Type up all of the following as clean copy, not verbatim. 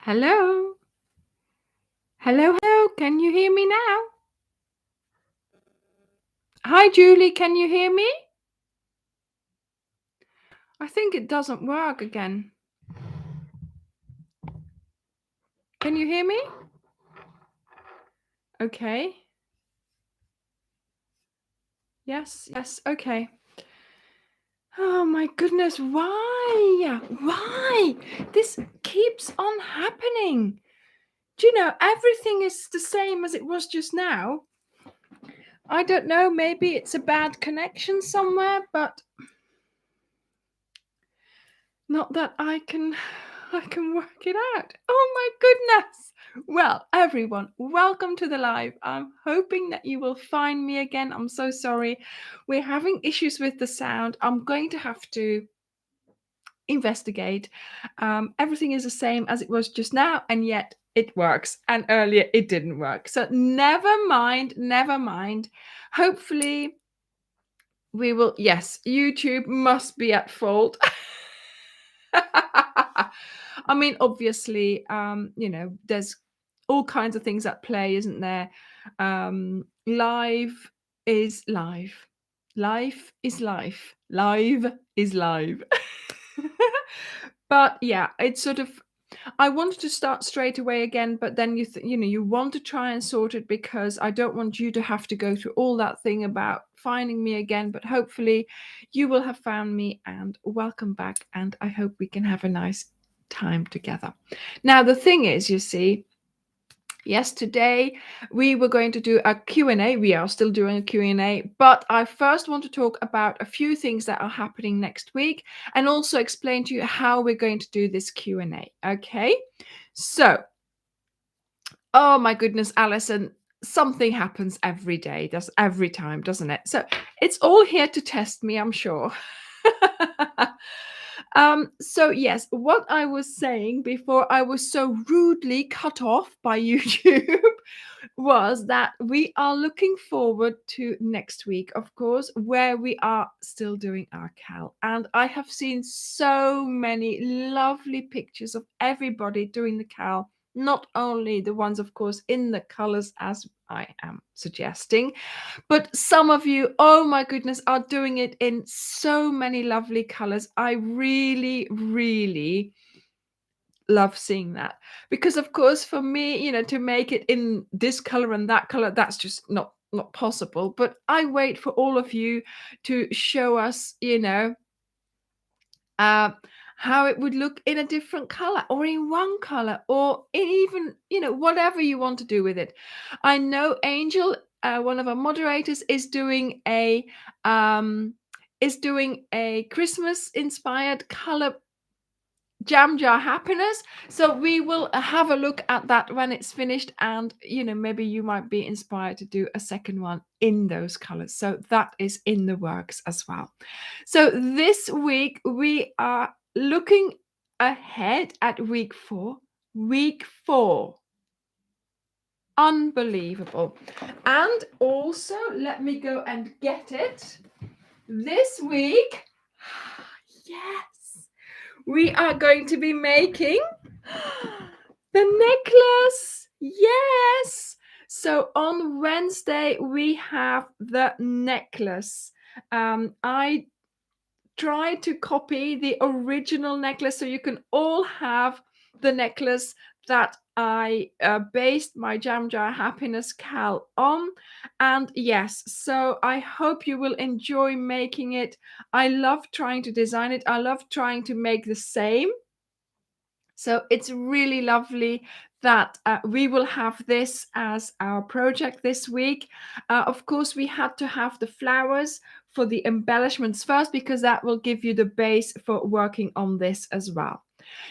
Hello? Hello, hello. Can you hear me now? Hi, Julie. Can you hear me? I think it doesn't work again. Can you hear me? Okay. Yes, yes. Okay. Oh my goodness. Why? Why? This keeps on happening. Do you know, everything is the same as it was just now. I don't know. Maybe it's a bad connection somewhere, but not that I can work it out. Oh my goodness. Well, everyone, welcome to the live. I'm hoping that you will find me again. I'm so sorry. We're having issues with the sound. I'm going to have to investigate. Everything is the same as it was just now, and yet it works. And earlier it didn't work. So never mind, never mind. Hopefully we will. Yes, YouTube must be at fault. I mean, obviously, there's all kinds of things at play, isn't there? Live is live. Life is life. Live is live. But yeah, it's sort of. I wanted to start straight away again, but then you want to try and sort it because I don't want you to have to go through all that thing about finding me again. But hopefully, you will have found me and welcome back. And I hope we can have a nice time together. Now, the thing is, you see, yes, today we were going to do a Q&A. We are still doing a Q&A, but I first want to talk about a few things that are happening next week and also explain to you how we're going to do this Q&A. Okay, so, oh my goodness, Alison, something happens every day. That's every time, doesn't it? So it's all here to test me, I'm sure. So yes, what I was saying before I was so rudely cut off by YouTube was that we are looking forward to next week, of course, where we are still doing our cal. And I have seen so many lovely pictures of everybody doing the cal, not only the ones, of course, in the colors as I am suggesting, but some of you, oh my goodness, are doing it in so many lovely colors. I really, really love seeing that because, of course, for me, to make it in this color and that color, that's just not possible. But I wait for all of you to show us, uh, how it would look in a different color or in one color or in even, whatever you want to do with it. I know Angel, one of our moderators, is doing a Christmas inspired color jam jar happiness. So we will have a look at that when it's finished, and maybe you might be inspired to do a second one in those colors. So that is in the works as well. So this week we are looking ahead at week 4. Week 4, unbelievable. And also, let me go and get it. This week, yes, we are going to be making the necklace. Yes. So on Wednesday, we have the necklace. I tried to copy the original necklace so you can all have the necklace that I based my Jam Jar Happiness cal on. And yes, so I hope you will enjoy making it. I love trying to design it. I love trying to make the same. So it's really lovely that we will have this as our project this week. Of course, we had to have the flowers for the embellishments first because that will give you the base for working on this as well.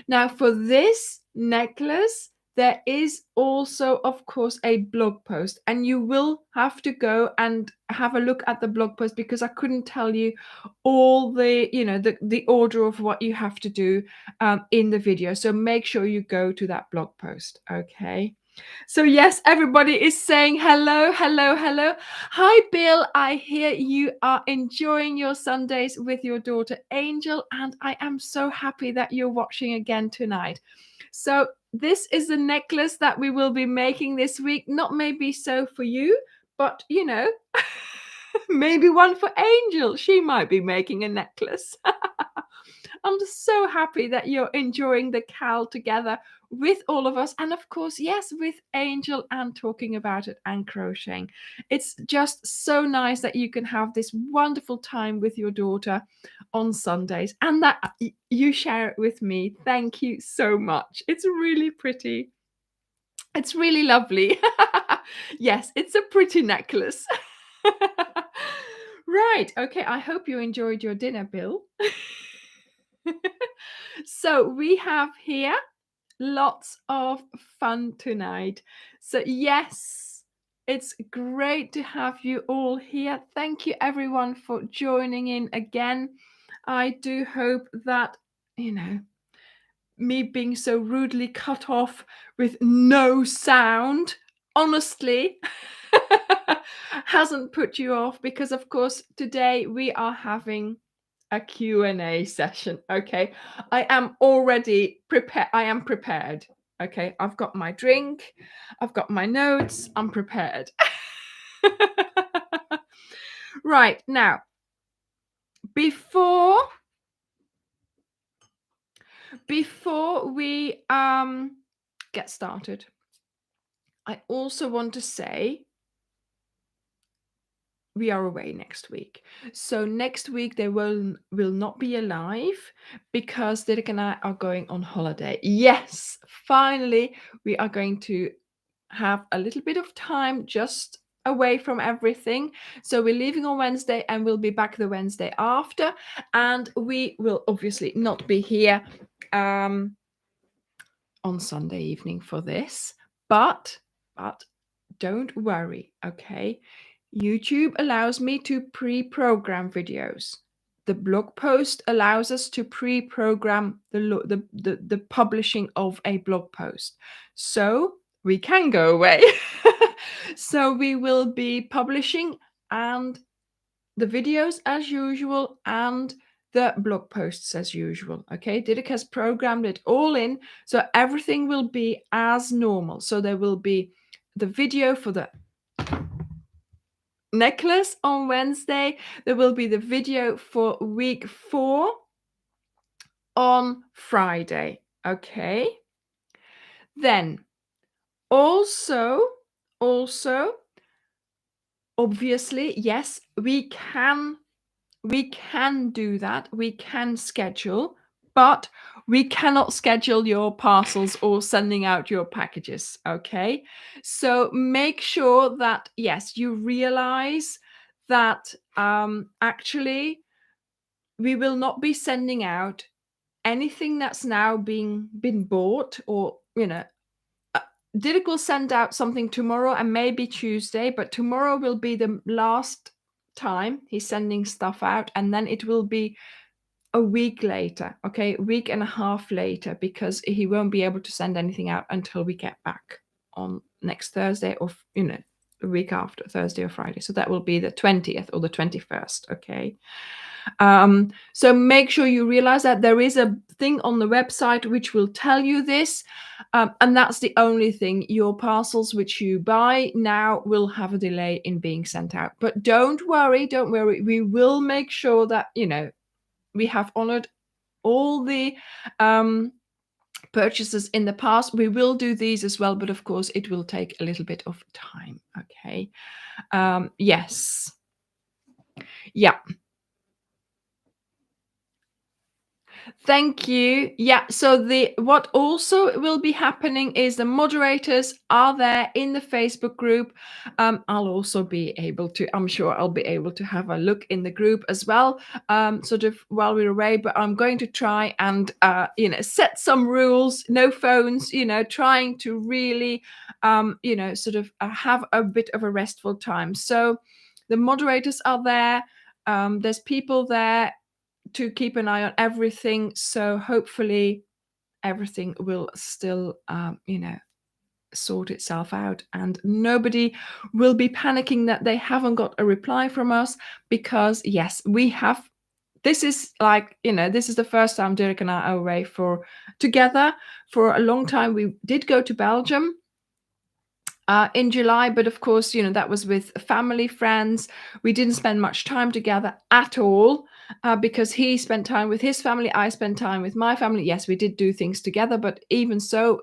Now, for this necklace, there is also, of course, a blog post, and you will have to go and have a look at the blog post because I couldn't tell you all the, the order of what you have to do in the video. So make sure you go to that blog post. Okay. So yes, everybody is saying hello, hello, hello. Hi, Bill. I hear you are enjoying your Sundays with your daughter Angel, and I am so happy that you're watching again tonight. So this is the necklace that we will be making this week. Not maybe so for you, but maybe one for Angel. She might be making a necklace. I'm just so happy that you're enjoying the Cal together with all of us. And of course, yes, with Angel and talking about it and crocheting. It's just so nice that you can have this wonderful time with your daughter on Sundays and that you share it with me. Thank you so much. It's really pretty. It's really lovely. Yes, it's a pretty necklace. Right. Okay. I hope you enjoyed your dinner, Bill. So we have here lots of fun tonight. So yes, it's great to have you all here. Thank you everyone for joining in again. I do hope that, me being so rudely cut off with no sound, honestly, hasn't put you off, because of course today we are having a Q&A session. Okay, I am already prepared. I am prepared. Okay, I've got my drink, I've got my notes, I'm prepared. Right, now before we get started, I also want to say we are away next week. So next week there will not be a live because Dirk and I are going on holiday. Yes, finally we are going to have a little bit of time just away from everything. So we're leaving on Wednesday and we'll be back the Wednesday after, and we will obviously not be here on Sunday evening for this, but don't worry, okay? YouTube allows me to pre-program videos. The blog post allows us to pre-program the publishing of a blog post. So we can go away. So we will be publishing and the videos as usual and the blog posts as usual. Okay, Didik has programmed it all in, so everything will be as normal. So there will be the video for the necklace on Wednesday. There will be the video for week 4 on Friday. Okay, then also obviously, yes, we can do that. We can schedule, but we cannot schedule your parcels or sending out your packages. Okay, so make sure that yes, you realize that actually we will not be sending out anything that's now been bought, or Dirk will send out something tomorrow and maybe Tuesday, but tomorrow will be the last time he's sending stuff out, and then it will be a week later, okay, a week and a half later, because he won't be able to send anything out until we get back on next Thursday, or the week after, Thursday or Friday. So that will be the 20th or the 21st. Okay, so make sure you realize that there is a thing on the website which will tell you this, and that's the only thing. Your parcels which you buy now will have a delay in being sent out, but don't worry, we will make sure that we have honored all the purchases in the past. We will do these as well, but of course it will take a little bit of time. Okay, yes, yeah. Thank you. Yeah, so what also will be happening is the moderators are there in the Facebook group. I'll also be able to, I'm sure I'll be able to have a look in the group as well, sort of while we're away, but I'm going to try and, set some rules, no phones, trying to really, sort of have a bit of a restful time. So the moderators are there. There's people there to keep an eye on everything, so hopefully everything will still sort itself out, and nobody will be panicking that they haven't got a reply from us, because yes, we have this is like, this is the first time Dirk and I are away together for a long time. We did go to Belgium in July, but of course, that was with family, friends. We didn't spend much time together at all because he spent time with his family. I spent time with my family. Yes, we did do things together, but even so,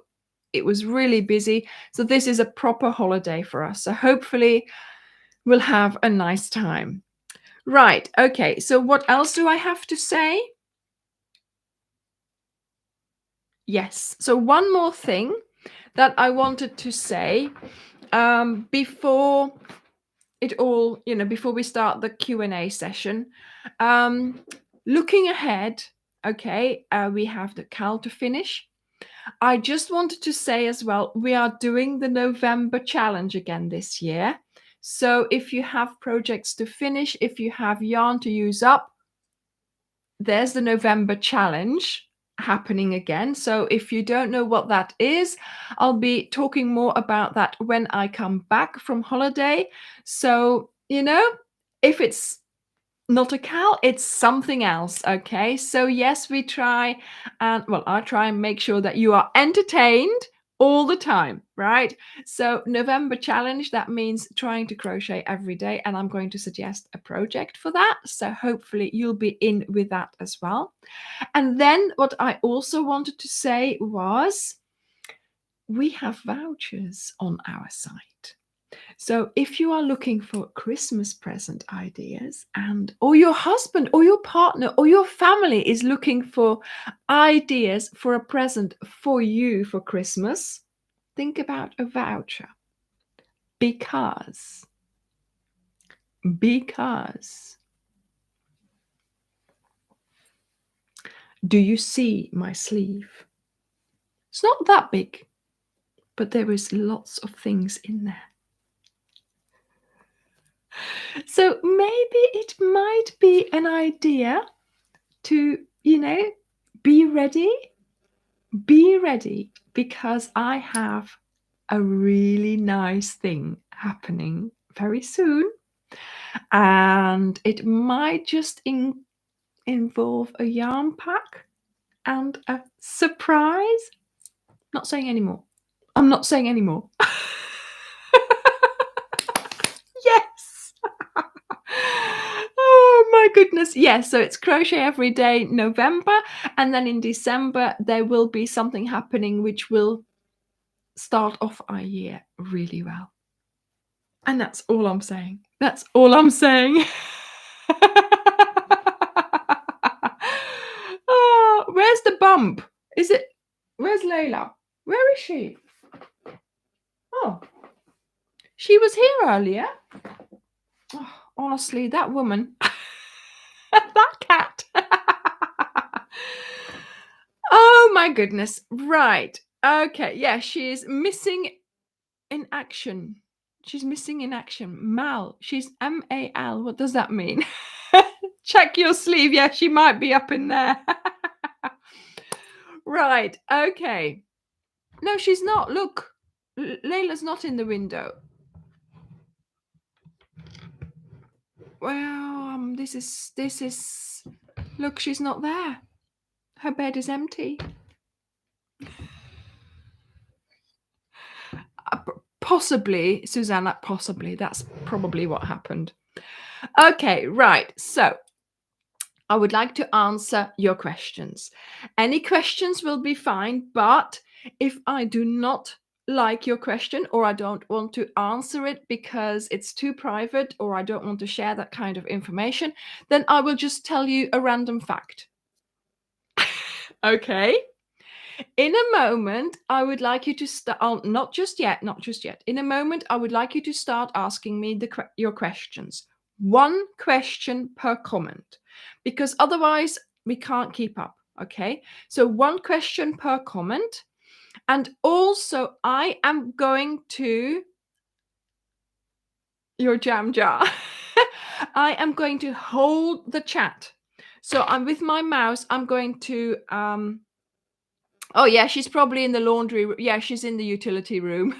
it was really busy. So this is a proper holiday for us. So hopefully we'll have a nice time. Right. Okay. So what else do I have to say? Yes. So one more thing that I wanted to say before it all, before we start the Q&A session. Looking ahead, okay, we have the CAL to finish. I just wanted to say as well, we are doing the November challenge again this year. So if you have projects to finish, if you have yarn to use up, there's the November challenge happening again. So if you don't know what that is, I'll be talking more about that when I come back from holiday. So, if it's not a CAL, it's something else. Okay. So yes, we try I try and make sure that you are entertained all the time, right? So November challenge, that means trying to crochet every day, and I'm going to suggest a project for that. So hopefully you'll be in with that as well. And then what I also wanted to say was we have vouchers on our site. So if you are looking for Christmas present ideas, or your husband or your partner or your family is looking for ideas for a present for you for Christmas, think about a voucher. Because do you see my sleeve? It's not that big, but there is lots of things in there. So maybe it might be an idea to, be ready. Be ready, because I have a really nice thing happening very soon. And it might just involve a yarn pack and a surprise. Not saying anymore. I'm not saying anymore. Yes. Oh my goodness. Yes. So it's Crochet Every Day November. And then in December, there will be something happening which will start off our year really well. And that's all I'm saying. That's all I'm saying. Oh, where's the bump? Where's Layla? Where is she? Oh, she was here earlier. Oh, honestly, that woman. That cat. Oh my goodness. Right. Okay. Yeah, she is missing in action. She's missing in action. Mal. She's M-A-L. What does that mean? Check your sleeve. Yeah, she might be up in there. Right. Okay. No, she's not. Look. Layla's not in the window. Well, this is. Look, she's not there. Her bed is empty. Possibly, Susanna, possibly. That's probably what happened. Okay, right. So I would like to answer your questions. Any questions will be fine, but if I do not like your question, or I don't want to answer it because it's too private, or I don't want to share that kind of information, then I will just tell you a random fact. Okay? In a moment, I would like you to start, not just yet. In a moment, I would like you to start asking me your questions. One question per comment, because otherwise we can't keep up. Okay, so one question per comment. And also I am going to your jam jar. I am going to hold the chat. So I'm with my mouse. I'm going to oh yeah, she's probably in the laundry. Yeah, she's in the utility room.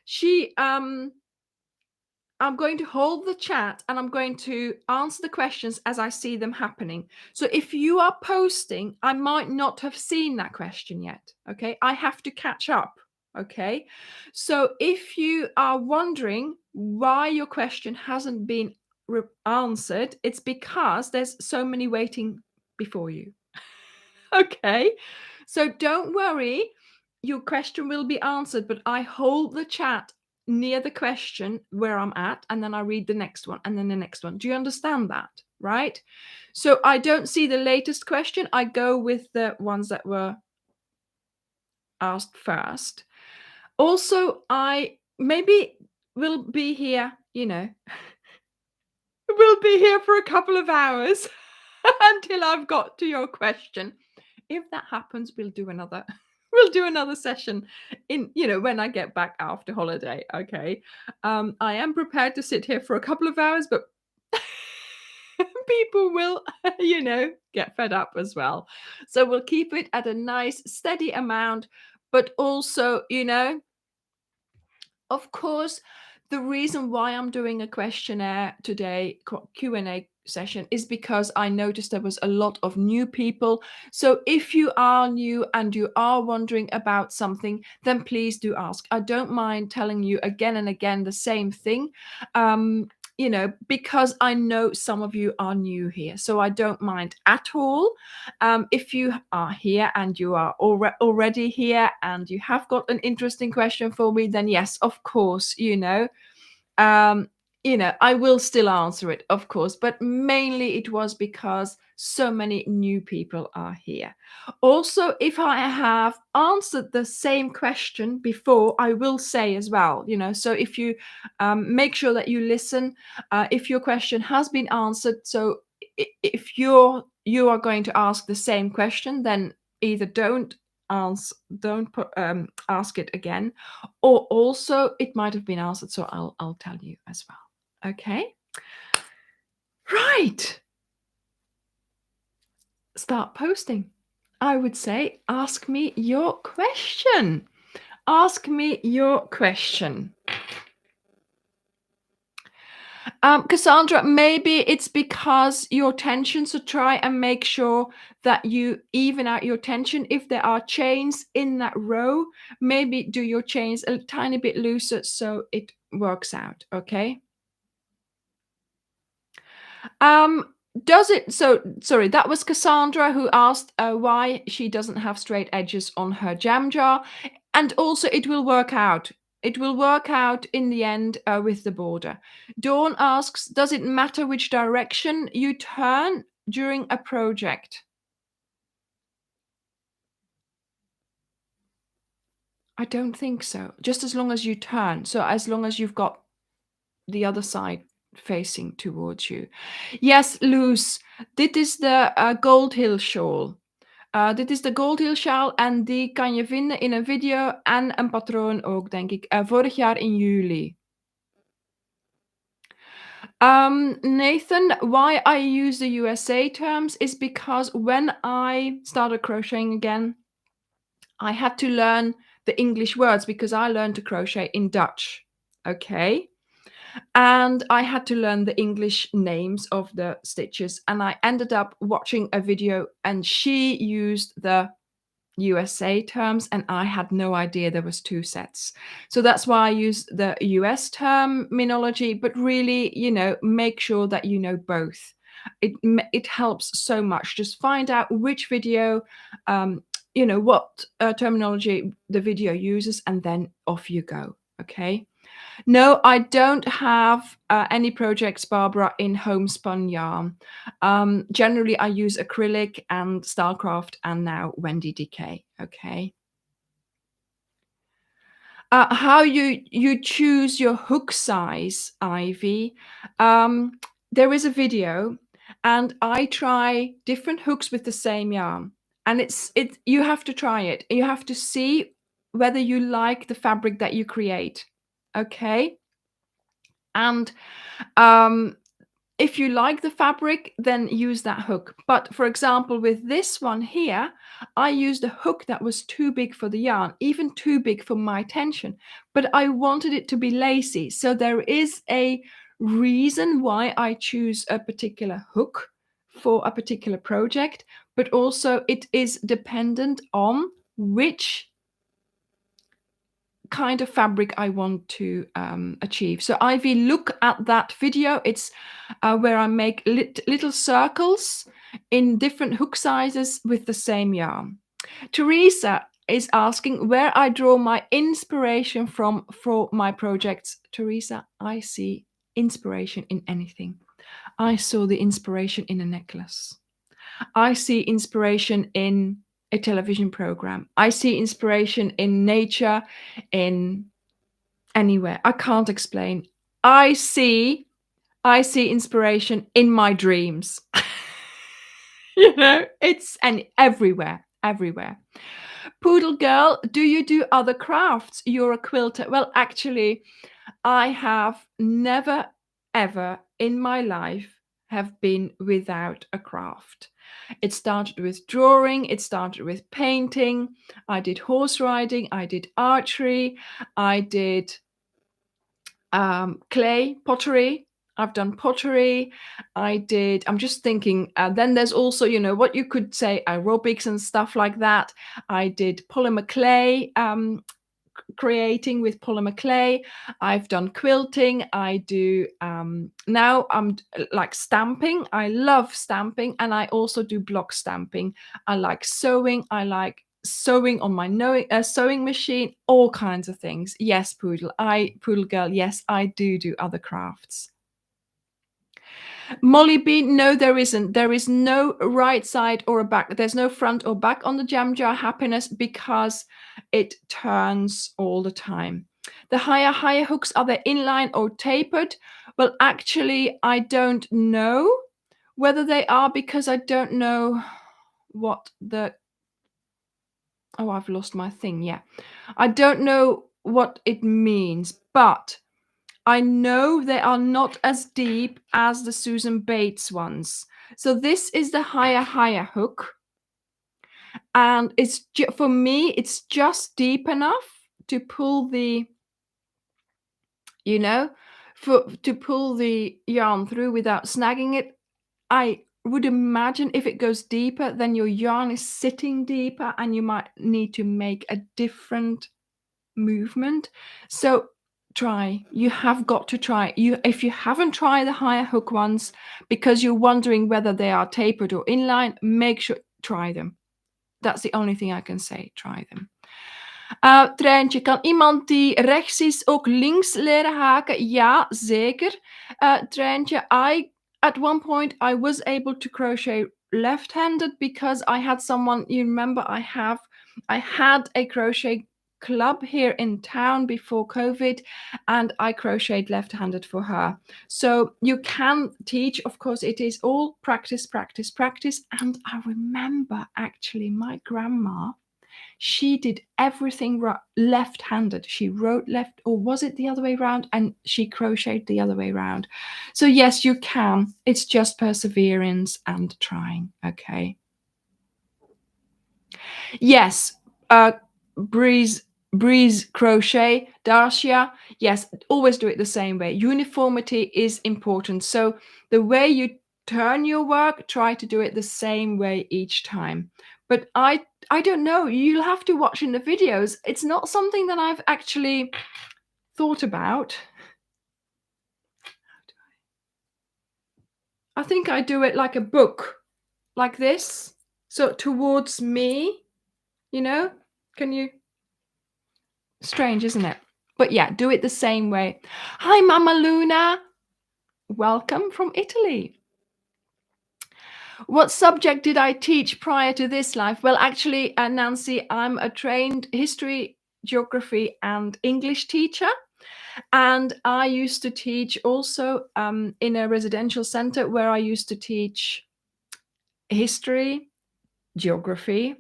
She I'm going to hold the chat and I'm going to answer the questions as I see them happening. So if you are posting, I might not have seen that question yet. Okay. I have to catch up. Okay. So if you are wondering why your question hasn't been answered, it's because there's so many waiting before you. Okay. So don't worry. Your question will be answered, but I hold the chat near the question where I'm at, and then I read the next one and then the next one. Do you understand that? Right? So I don't see the latest question. I go with the ones that were asked first. Also, I maybe will be here, we'll be here for a couple of hours until I've got to your question. If that happens, we'll do another we'll do another session when I get back after holiday. Okay. I am prepared to sit here for a couple of hours, but people will get fed up as well. So we'll keep it at a nice steady amount, but also, of course, the reason why I'm doing a questionnaire today, Q&A session, is because I noticed there was a lot of new people. So if you are new and you are wondering about something, then please do ask. I don't mind telling you again and again the same thing. Because I know some of you are new here. So I don't mind at all. If you are here and you are already here and you have got an interesting question for me, then yes, of course, I will still answer it, of course, but mainly it was because so many new people are here. Also, if I have answered the same question before, I will say as well, so if you make sure that you listen, if your question has been answered, so if you are going to ask the same question, then either don't ask it again, or also it might have been answered, so I'll tell you as well. Okay. Right. Start posting. I would say ask me your question. Ask me your question. Cassandra, maybe it's because your tension, so try and make sure that you even out your tension. If there are chains in that row, maybe do your chains a tiny bit looser so it works out, okay? Sorry, that was Cassandra who asked why she doesn't have straight edges on her jam jar. And also it will work out. It will work out in the end with the border. Dawn asks, does it matter which direction you turn during a project? I don't think so. Just as long as you turn. So as long as you've got the other side facing towards you. Yes, Luz, dit is de Gold Hill shawl. Dit is de Gold Hill sjaal en die kan je vinden in een video en een patroon ook, denk ik. Vorig jaar in juli. Nathan, why I use the USA terms is because when I started crocheting again, I had to learn the English words because I learned to crochet in Dutch. Okay. And I had to learn the English names of the stitches. And I ended up watching a video and she used the USA terms and I had no idea there was two sets. So that's why I use the US terminology, but really, make sure that you know both. It helps so much. Just find out which video, what terminology the video uses, and then off you go. Okay. No, I don't have any projects, Barbara, in homespun yarn. Generally, I use acrylic and Starcraft and now Wendy DK. Okay. How you choose your hook size, Ivy? There is a video, and I try different hooks with the same yarn, and you have to try it. You have to see whether you like the fabric that you create. Okay. And if you like the fabric, then use that hook. But for example, with this one here, I used a hook that was too big for the yarn, even too big for my tension, but I wanted it to be lacy. So there is a reason why I choose a particular hook for a particular project, but also it is dependent on which kind of fabric I want to achieve. So Ivy, look at that video. It's where I make little circles in different hook sizes with the same yarn. Teresa is asking where I draw my inspiration from for my projects. Teresa, I see inspiration in anything. I saw the inspiration in a necklace. I see inspiration in a television program. I see inspiration in nature, in anywhere. I can't explain. I see inspiration in my dreams. It's everywhere. Poodle girl, do you do other crafts? You're a quilter. Well, actually, I have never ever in my life have been without a craft. It started with drawing, it started with painting, I did horse riding, I did archery, I did clay pottery. I've done pottery. I'm just thinking, then there's also, what you could say, aerobics and stuff like that. I did polymer clay, creating with polymer clay. I've done quilting. I do now I'm like stamping. I love stamping, and I also do block stamping. I like sewing. I like sewing on my sewing machine, all kinds of things. Yes, poodle girl, yes, I do other crafts. Molly B, no, there isn't. There is no right side or a back. There's no front or back on the jam jar happiness because it turns all the time. The higher hooks, are they inline or tapered? Well, actually, I don't know whether they are, because I don't know what the... Oh, I've lost my thing. Yeah. I don't know what it means, but I know they are not as deep as the Susan Bates ones. So this is the higher hook. And it's for me, it's just deep enough to pull the, to pull the yarn through without snagging it. I would imagine if it goes deeper, then your yarn is sitting deeper and you might need to make a different movement. So you have got to try. If you haven't tried the higher hook ones because you're wondering whether they are tapered or inline, make sure try them. That's the only thing I can say. Try them. Treintje, kan iemand die rechts is ook links leren haken? Ja, zeker. Treintje, at one point I was able to crochet left-handed because I had someone, you remember, I had a crochet club here in town before COVID, and I crocheted left-handed for her. So you can teach, of course, it is all practice. And I remember actually my grandma, she did everything left-handed. She wrote left, or was it the other way around? And she crocheted the other way around. So yes, you can. It's just perseverance and trying. Okay. Yes. Breeze crochet, Darcia. Yes, always do it the same way. Uniformity is important. So the way you turn your work, try to do it the same way each time. But I don't know. You'll have to watch in the videos. It's not something that I've actually thought about. I think I do it like a book, like this. So towards me, can you? Strange, isn't it? But yeah, do it the same way. Hi, Mama Luna. Welcome from Italy. What subject did I teach prior to this life? Well, actually, Nancy, I'm a trained history, geography, and English teacher. And I used to teach also in a residential center where I used to teach history, geography,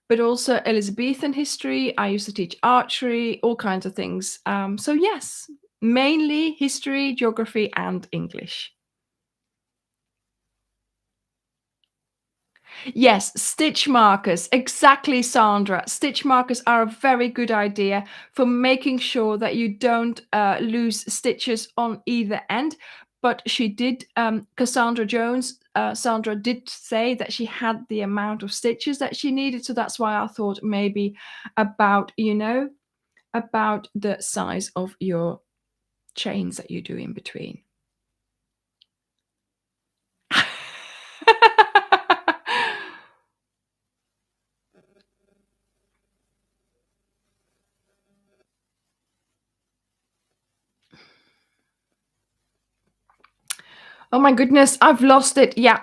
but also Elizabethan history. I used to teach archery, all kinds of things. So yes, mainly history, geography, and English. Yes, stitch markers. Exactly, Sandra. Stitch markers are a very good idea for making sure that you don't lose stitches on either end. But she did, Cassandra Jones, Sandra did say that she had the amount of stitches that she needed. So that's why I thought maybe about, about the size of your chains that you do in between. Oh my goodness, I've lost it. Yeah.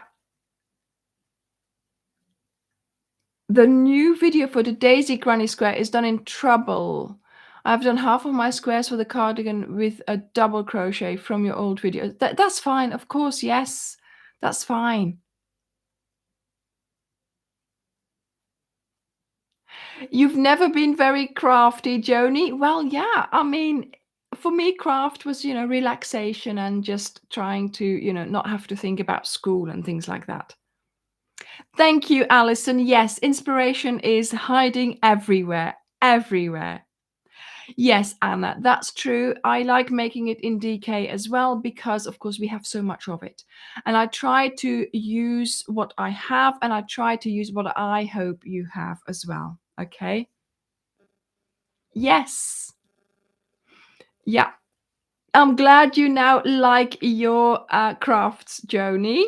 The new video for the Daisy Granny Square is done in treble. I've done half of my squares for the cardigan with a double crochet from your old video. That's fine, of course, yes. That's fine. You've never been very crafty, Joni? Well, yeah, I mean, for me, craft was, relaxation and just trying to, not have to think about school and things like that. Thank you, Alison. Yes, inspiration is hiding everywhere, everywhere. Yes, Anna, that's true. I like making it in DK as well because, of course, we have so much of it. And I try to use what I have and I try to use what I hope you have as well. Okay? Yes. Yeah. I'm glad you now like your crafts, Joni.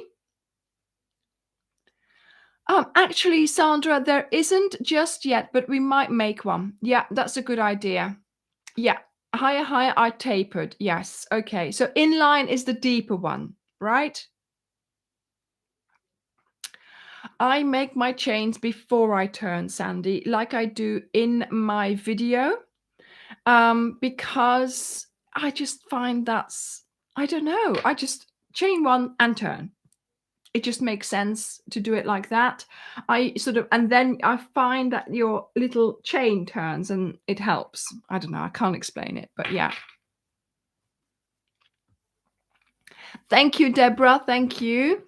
Actually, Sandra, there isn't just yet, but we might make one. Yeah, that's a good idea. Yeah. Higher, higher are tapered. Yes. Okay. So inline is the deeper one, right? I make my chains before I turn, Sandy, like I do in my video, because I just find I don't know, I just chain one and turn. It just makes sense to do it like that. And then I find that your little chain turns and it helps. I don't know, I can't explain it, but yeah. Thank you, Deborah. Thank you.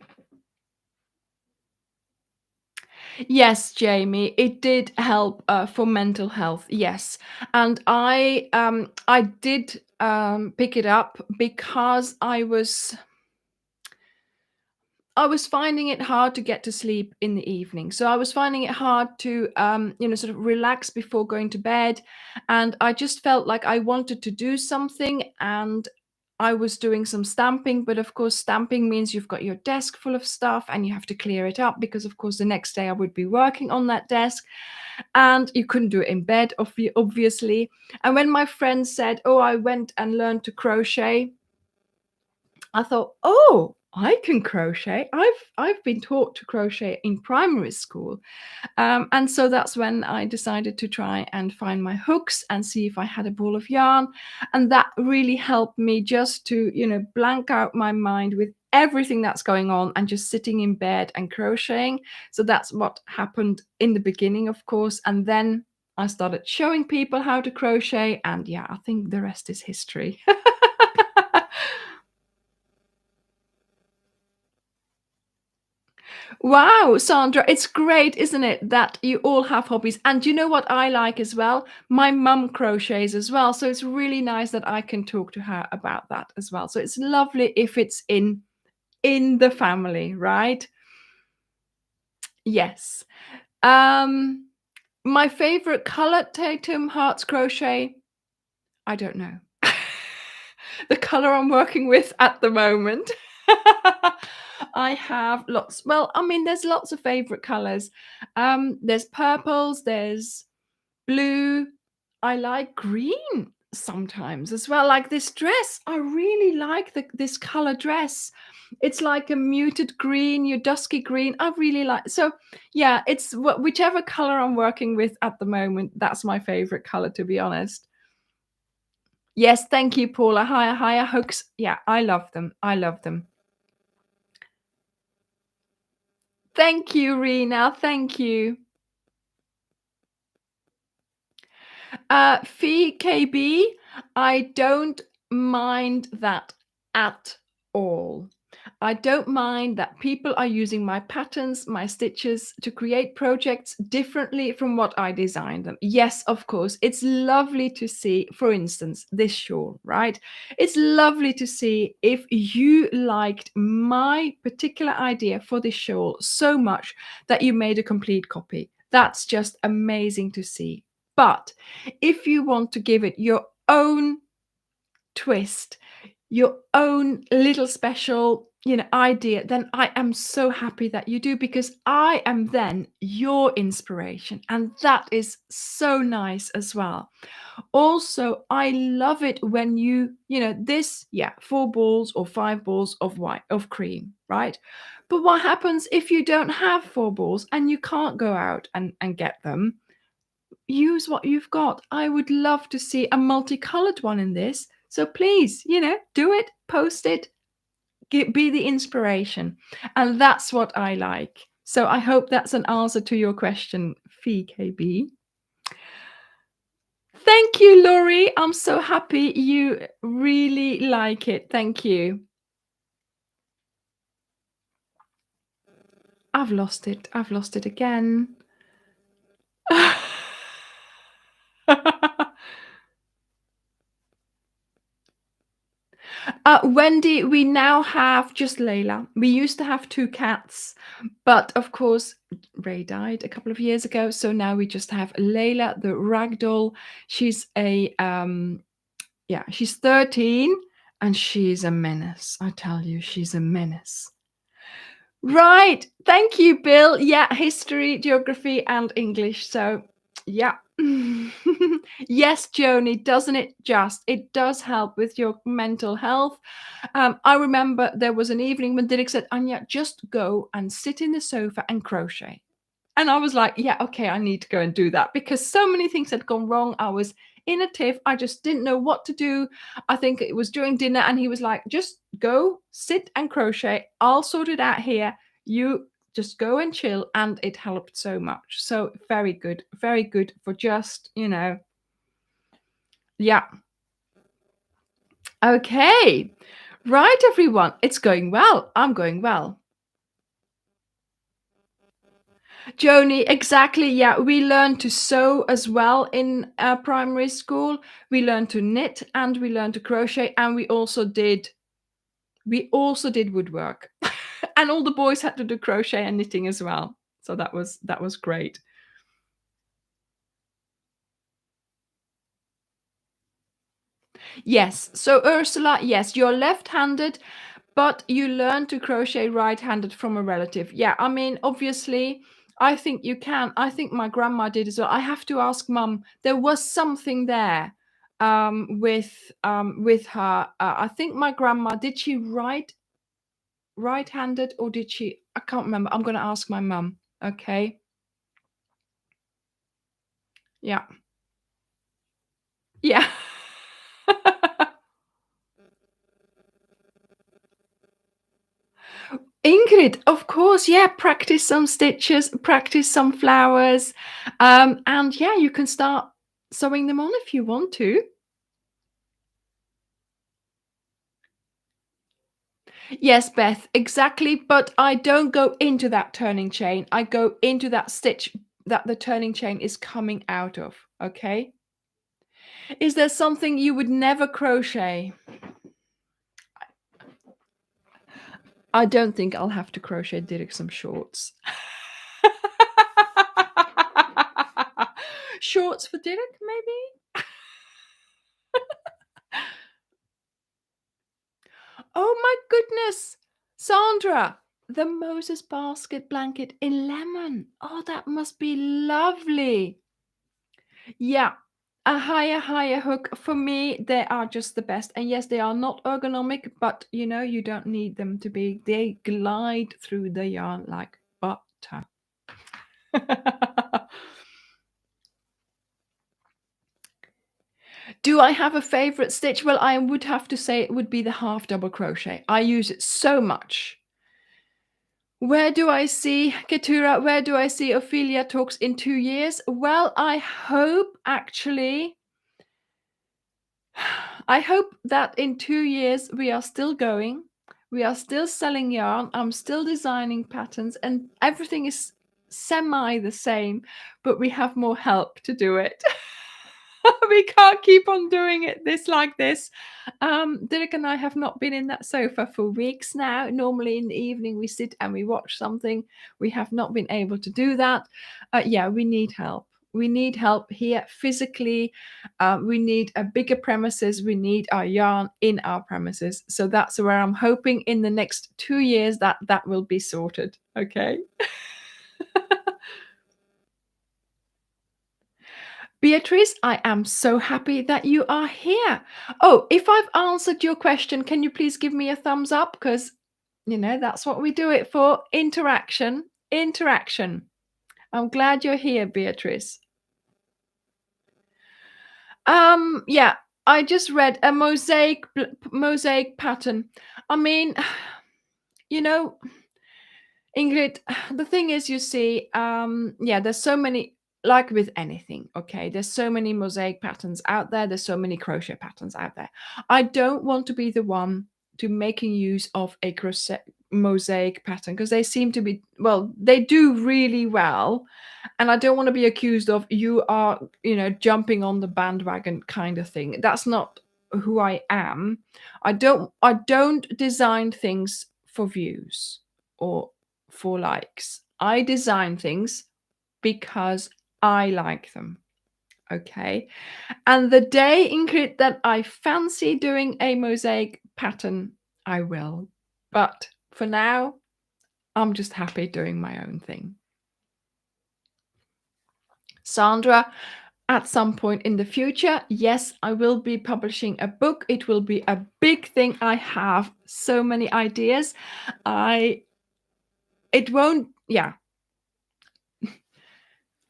Yes, Jamie, it did help for mental health. Yes, and I did pick it up because I was finding it hard to get to sleep in the evening. So I was finding it hard to, sort of relax before going to bed. And I just felt like I wanted to do something. And I was doing some stamping. But of course, stamping means you've got your desk full of stuff and you have to clear it up because, of course, the next day I would be working on that desk. And you couldn't do it in bed, obviously. And when my friend said, "Oh, I went and learned to crochet," I thought, "Oh, I can crochet. I've been taught to crochet in primary school." And so that's when I decided to try and find my hooks and see if I had a ball of yarn. And that really helped me just to, blank out my mind with everything that's going on and just sitting in bed and crocheting. So that's what happened in the beginning, of course. And then I started showing people how to crochet. And yeah, I think the rest is history. Wow, Sandra, it's great, isn't it, that you all have hobbies? And you know what I like as well? My mum crochets as well. So it's really nice that I can talk to her about that as well. So it's lovely if it's in the family, right? Yes. My favorite color, Tatum Hearts Crochet, I don't know. The color I'm working with at the moment. I have lots. Well, I mean, there's lots of favorite colors. There's purples, there's blue. I like green sometimes as well. Like this dress, I really like this color dress. It's like a muted green, your dusky green. I really like. So yeah, it's whichever color I'm working with at the moment. That's my favorite color, to be honest. Yes, thank you, Paula. Higher, higher hooks. Yeah, I love them. I love them. Thank you, Rena. Thank you. Fee KB, I don't mind that at all. I don't mind that people are using my patterns, my stitches to create projects differently from what I designed them. Yes, of course, it's lovely to see, for instance, this shawl, right? It's lovely to see if you liked my particular idea for this shawl so much that you made a complete copy. That's just amazing to see. But if you want to give it your own twist, your own little special, idea, then I am so happy that you do, because I am then your inspiration. And that is so nice as well. Also, I love it when this, yeah, 4 balls or 5 balls of white, of cream, right? But what happens if you don't have 4 balls and you can't go out and get them? Use what you've got. I would love to see a multicolored one in this. So please, do it, post it, be the inspiration. And that's what I like. So I hope that's an answer to your question, Fee KB. Thank you, Laurie. I'm so happy you really like it. Thank you. I've lost it. I've lost it again. Wendy, we now have just Layla. We used to have 2 cats, but of course, Ray died a couple of years ago, so now we just have Layla, the ragdoll. She's she's 13, and she's a menace. I tell you, she's a menace. Right. Thank you, Bill. Yeah, history, geography, and English. So, yeah. Yes, Joni, doesn't it just? It does help with your mental health. I remember there was an evening when Dirk said, Anja, just go and sit in the sofa and crochet. And I was like, yeah, okay, I need to go and do that, because so many things had gone wrong. I was in a tiff. I just didn't know what to do. I think it was during dinner, and he was like, just go sit and crochet. I'll sort it out here. You just go and chill. And it helped so much. So very good for just, yeah. Okay. Right, everyone. It's going well. I'm going well. Joni, exactly. Yeah, we learned to sew as well in primary school. We learned to knit, and we learned to crochet, and we also did woodwork. And all the boys had to do crochet and knitting as well. So that was great. Yes. So Ursula, yes, you're left-handed, but you learn to crochet right-handed from a relative. Yeah, I mean, obviously, I think you can. I think my grandma did as well. I have to ask Mum. There was something there with her. I think my grandma, did she write right-handed, or did she? I can't remember. I'm going to ask my mum. Okay. Yeah. Yeah. Ingrid, of course, yeah, practice some stitches, practice some flowers, and yeah, you can start sewing them on if you want to. Yes, Beth, exactly, but I don't go into that turning chain. I go into that stitch that the turning chain is coming out of, okay? Is there something you would never crochet? I don't think I'll have to crochet Dirk some shorts. Shorts for Dirk, maybe? Oh my goodness, Sandra, the Moses basket blanket in lemon. Oh, that must be lovely. Yeah, a higher hook. For me, they are just the best. And yes, they are not ergonomic, but you don't need them to be. They glide through the yarn like butter. Do I have a favorite stitch? Well, I would have to say it would be the half double crochet. I use it so much. Where do I see Ketura? Where do I see Ophelia Talks in 2 years? Well, I hope that in 2 years we are still going. We are still selling yarn. I'm still designing patterns, and everything is semi the same, but we have more help to do it. We can't keep on doing it like this. Dirk and I have not been in that sofa for weeks now. Normally in the evening we sit and we watch something. We have not been able to do that. Yeah, we need help. We need help here physically. We need a bigger premises. We need our yarn in our premises. So that's where I'm hoping in the next 2 years that will be sorted. Okay. Beatrice, I am so happy that you are here. Oh, if I've answered your question, can you please give me a thumbs up? Because, that's what we do it for. Interaction. Interaction. I'm glad you're here, Beatrice. Yeah, I just read a mosaic pattern. I mean, you know, Ingrid, the thing is, you see, yeah, there's so many, like with anything, okay? There's so many mosaic patterns out there. There's so many crochet patterns out there. I don't want to be the one to making use of a crochet mosaic pattern because they seem to be, well, they do really well. And I don't want to be accused of you are, jumping on the bandwagon kind of thing. That's not who I am. I don't design things for views or for likes. I design things because I like them. Okay. And the day, Ingrid, that I fancy doing a mosaic pattern, I will. But for now, I'm just happy doing my own thing. Sandra, at some point in the future, yes, I will be publishing a book. It will be a big thing. I have so many ideas. It won't, yeah.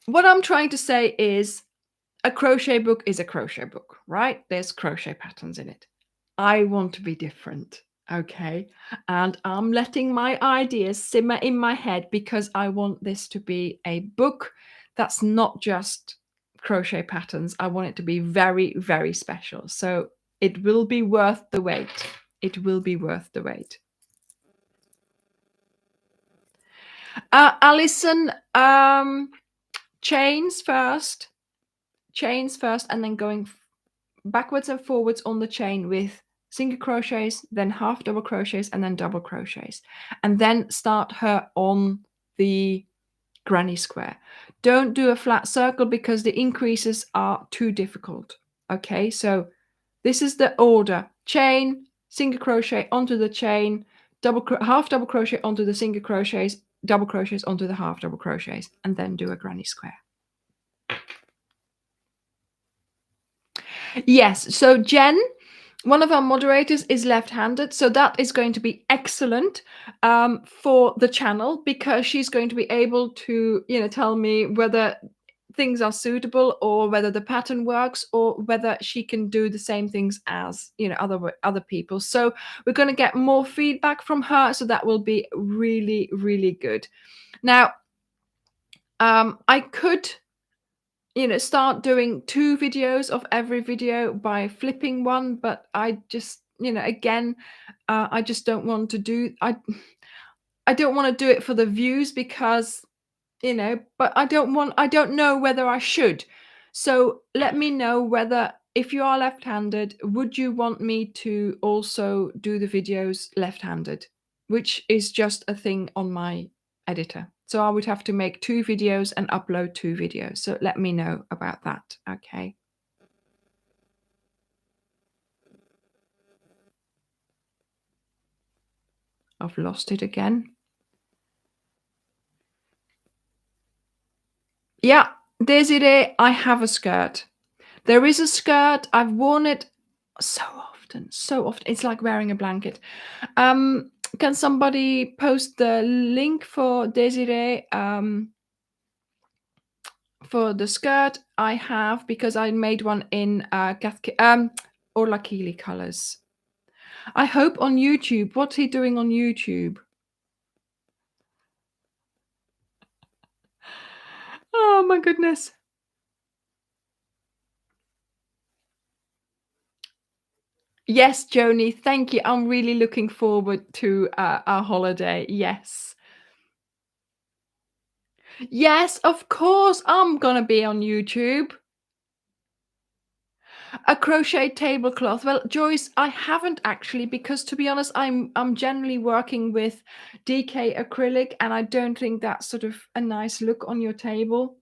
What I'm trying to say is a crochet book is a crochet book, right? There's crochet patterns in it. I want to be different, okay? And I'm letting my ideas simmer in my head because I want this to be a book that's not just crochet patterns. I want it to be very, very special. So it will be worth the wait. It will be worth the wait. Alison, chains first, and then going backwards and forwards on the chain with single crochets, then half double crochets, and then double crochets, and then start her on the granny square. Don't do a flat circle because the increases are too difficult. Okay, so this is the order: chain, single crochet onto the chain, half double crochet onto the single crochets, double crochets onto the half double crochets, and then do a granny square. Yes, so Jen, one of our moderators, is left-handed, so that is going to be excellent for the channel because she's going to be able to, tell me whether things are suitable or whether the pattern works or whether she can do the same things as, other people. So we're going to get more feedback from her, so that will be really, really good. Now, I could start doing 2 videos of every video by flipping one, but I just, again, I just don't want to do, I don't want to do it for the views because, but I don't know whether I should. So let me know whether, if you are left-handed, would you want me to also do the videos left-handed, which is just a thing on my editor. So I would have to make 2 videos and upload 2 videos. So let me know about that. Okay. I've lost it again. Yeah, Desiree, I have a skirt. There is a skirt. I've worn it so often. It's like wearing a blanket. Can somebody post the link for Desiree for the skirt I have, because I made one in Orla Keely colors. I hope on YouTube. What's he doing on YouTube? Oh my goodness. Yes, Joni, thank you. I'm really looking forward to our holiday. Yes. Yes, of course, I'm gonna be on YouTube. A crochet tablecloth. Well, Joyce, I haven't actually because to be honest, I'm generally working with DK acrylic and I don't think that's sort of a nice look on your table.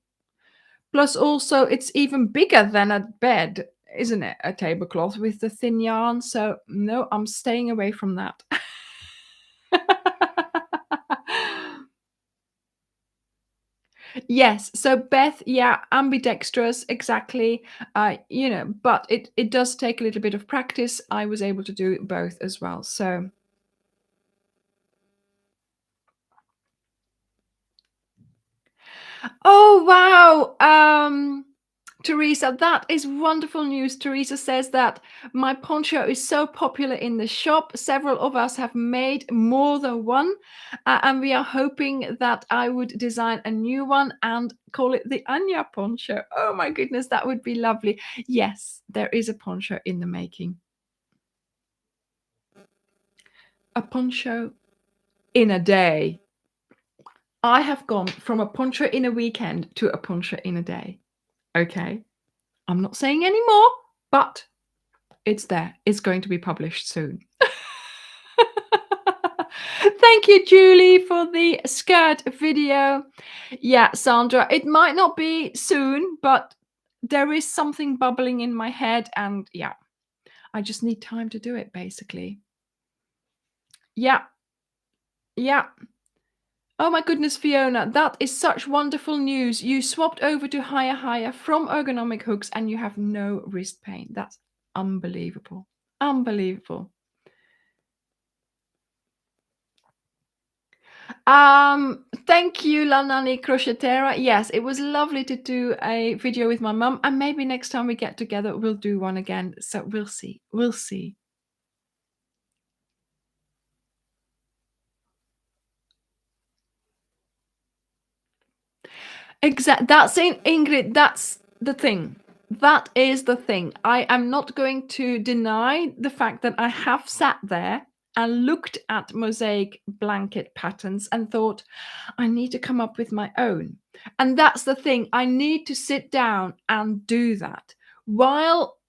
Plus also it's even bigger than a bed, isn't it? A tablecloth with the thin yarn. So no, I'm staying away from that. Yes. So Beth, yeah, ambidextrous, exactly. But it does take a little bit of practice. I was able to do both as well. So oh wow. Teresa, that is wonderful news. Teresa says that my poncho is so popular in the shop. Several of us have made more than one, and we are hoping that I would design a new one and call it the Anja poncho. Oh my goodness, that would be lovely. Yes, there is a poncho in the making. A poncho in a day. I have gone from a poncho in a weekend to a poncho in a day. Okay. I'm not saying any more, but it's there. It's going to be published soon. Thank you, Julie, for the skirt video. Yeah, Sandra, it might not be soon, but there is something bubbling in my head, and yeah, I just need time to do it, basically. Yeah, yeah. Oh my goodness, Fiona, that is such wonderful news. You swapped over to Higher Higher from ergonomic hooks and you have no wrist pain. That's unbelievable. Unbelievable. Thank you, Lanani Crochetera. Yes, it was lovely to do a video with my mum, and maybe next time we get together, we'll do one again. So we'll see. We'll see. That's in Ingrid. That's the thing. That is the thing. I am not going to deny the fact that I have sat there and looked at mosaic blanket patterns and thought, I need to come up with my own. And that's the thing. I need to sit down and do that. While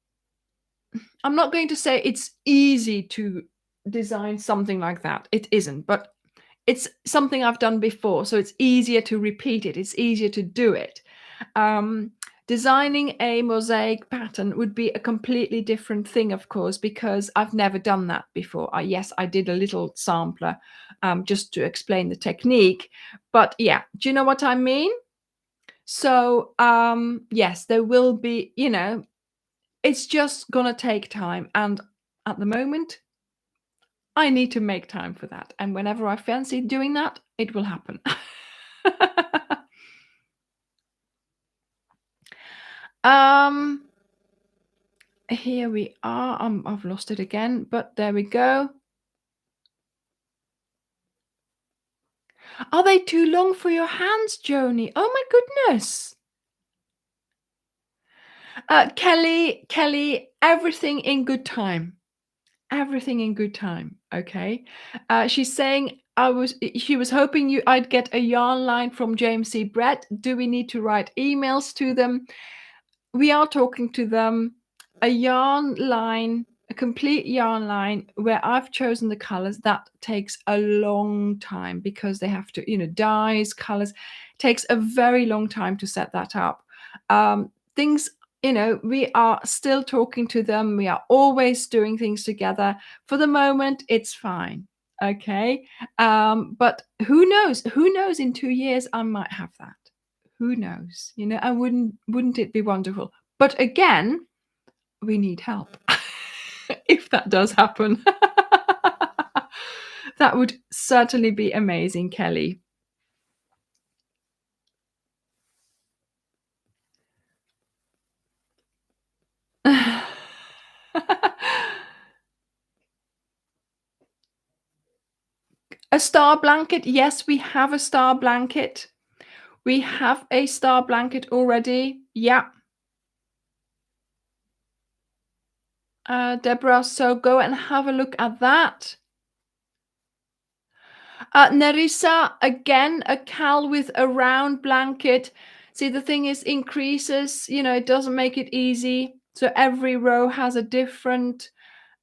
I'm not going to say it's easy to design something like that, it isn't, but it's something I've done before. So it's easier to repeat it, it's easier to do it. Um, Designing a mosaic pattern would be a completely different thing, of course, because I've never done that before. Yes, I did a little sampler just to explain the technique, but yeah, do you know what I mean? So yes, there will be, it's just gonna take time, and at the moment, I need to make time for that, and whenever I fancy doing that, it will happen. um Here we are. I've lost it again, but there we go. Are they too long for your hands, Joni? Oh my goodness. Kelly, everything in good time. Everything in good time. Okay. She's saying she was hoping I'd get a yarn line from James C. Brett. Do we need to write emails to them? We are talking to them. A yarn line, a complete yarn line where I've chosen the colors, that takes a long time because they have to, dyes, colors, takes a very long time to set that up. Things, we are still talking to them. We are always doing things together. For the moment, it's fine. Okay. But who knows? Who knows in 2 years I might have that. Who knows? And wouldn't it be wonderful? But again, we need help. If that does happen. That would certainly be amazing, Kelly. A star blanket. Yes, we have a star blanket. We have a star blanket already. Yeah. Deborah, so go and have a look at that. Nerissa, again, a cal with a round blanket. See, the thing is, increases, it doesn't make it easy. So every row has a different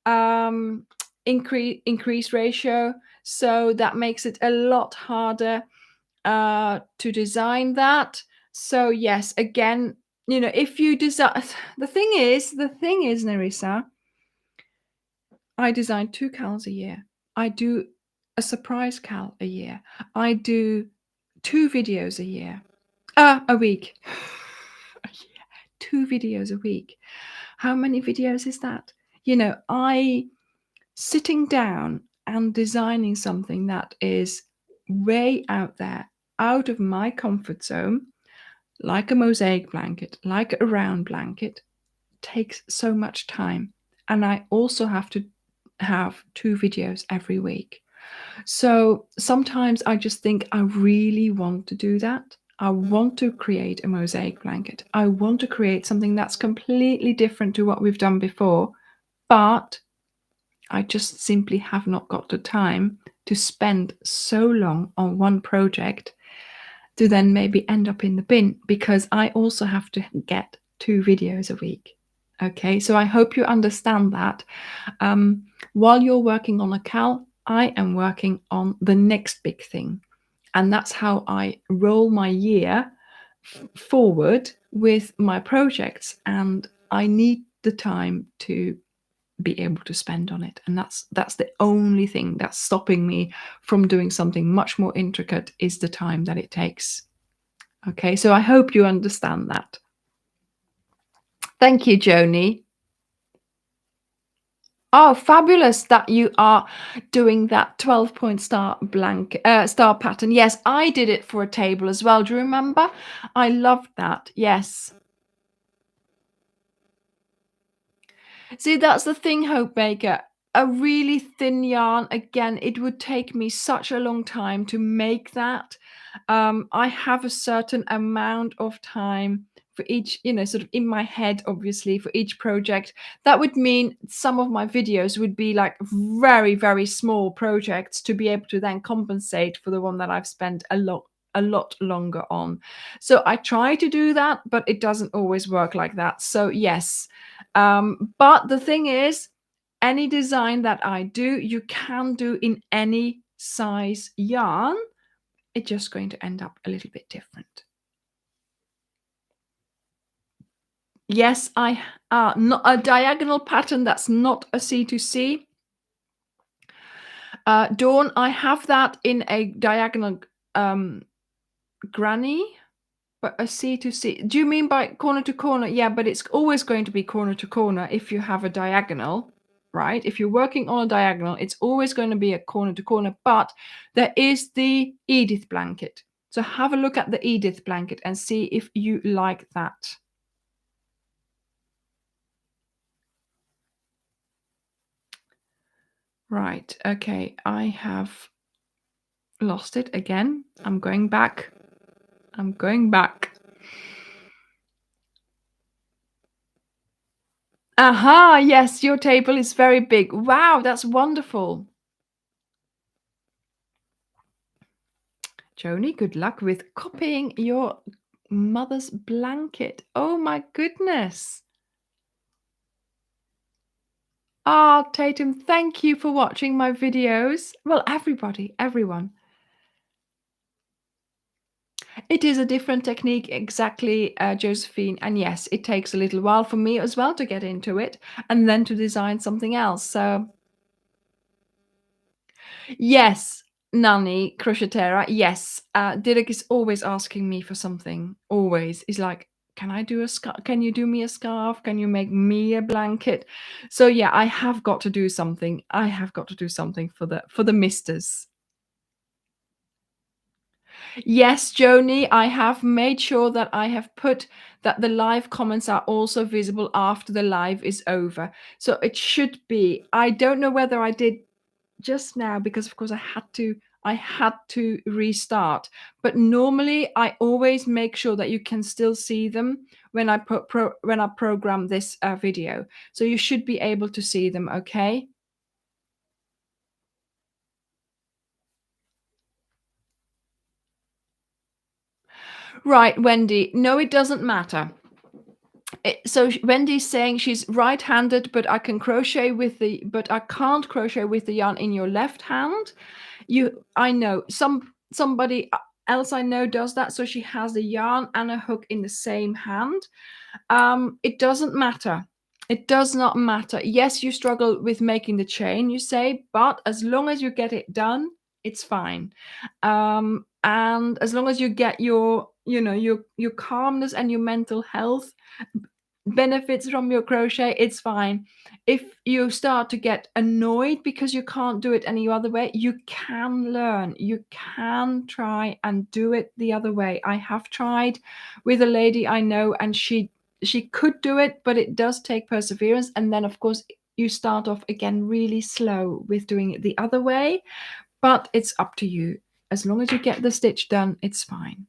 um, increase ratio. So that makes it a lot harder to design that. So yes, again, if you design, the thing is, Nerissa, I design 2 cals a year. I do a surprise cal a year. I do 2 videos a year. A week. A year. 2 videos a week. How many videos is that? I sitting down and designing something that is way out there, out of my comfort zone, like a mosaic blanket, like a round blanket, takes so much time. And I also have to have 2 videos every week. So sometimes I just think I really want to do that. I want to create a mosaic blanket. I want to create something that's completely different to what we've done before, but I just simply have not got the time to spend so long on one project to then maybe end up in the bin, because I also have to get 2 videos a week. Okay, so I hope you understand that. While you're working on a cal, I am working on the next big thing. And that's how I roll my year forward with my projects. And I need the time to be able to spend on it. And that's the only thing that's stopping me from doing something much more intricate, is the time that it takes. Okay, so I hope you understand that. Thank you, Joni. Oh, fabulous that you are doing that 12-point star pattern. Yes, I did it for a table as well. Do you remember? I loved that. Yes. See, that's the thing, Hope Maker. A really thin yarn, again, it would take me such a long time to make that. I have a certain amount of time for each, sort of in my head, obviously, for each project. That would mean some of my videos would be like very, very small projects to be able to then compensate for the one that I've spent a lot longer on. So I try to do that, but it doesn't always work like that. So yes. But the thing is, any design that I do, you can do in any size yarn. It's just going to end up a little bit different. Yes, I not a diagonal pattern that's not a C2C. Dawn, I have that in a diagonal granny. But a C to C. Do you mean by corner to corner? Yeah, but it's always going to be corner to corner if you have a diagonal, right? If you're working on a diagonal, it's always going to be a corner to corner. But there is the Edith blanket. So have a look at the Edith blanket and see if you like that. Right. Okay. I have lost it again. I'm going back. Aha, yes, your table is very big. Wow, that's wonderful. Joni, good luck with copying your mother's blanket. Oh my goodness. Ah, Tatum, thank you for watching my videos. Well, everyone. It is a different technique, exactly, Josephine. And yes, it takes a little while for me as well to get into it and then to design something else. So yes, Nanny Crochetera, yes. Dirk is always asking me for something. Always. He's like, can I do a scarf? Can you do me a scarf? Can you make me a blanket? So yeah, I have got to do something. I have got to do something for the misters. Yes, Joni, I have made sure that I have put that the live comments are also visible after the live is over. So it should be. I don't know whether I did just now, because of course I I had to restart. But normally, I always make sure that you can still see them when I when I program this video. So you should be able to see them, okay? Right, Wendy. No, it doesn't matter. So Wendy's saying she's right-handed, but I can't crochet with the yarn in your left hand. I know somebody else I know does that, so she has a yarn and a hook in the same hand. It doesn't matter. It does not matter. Yes, you struggle with making the chain, you say, but as long as you get it done, it's fine. And as long as you get your calmness and your mental health benefits from your crochet, it's fine. If you start to get annoyed because you can't do it any other way, you can learn. You can try and do it the other way. I have tried with a lady I know, and she could do it, but it does take perseverance. And then, of course, you start off again really slow with doing it the other way. But it's up to you. As long as you get the stitch done, it's fine.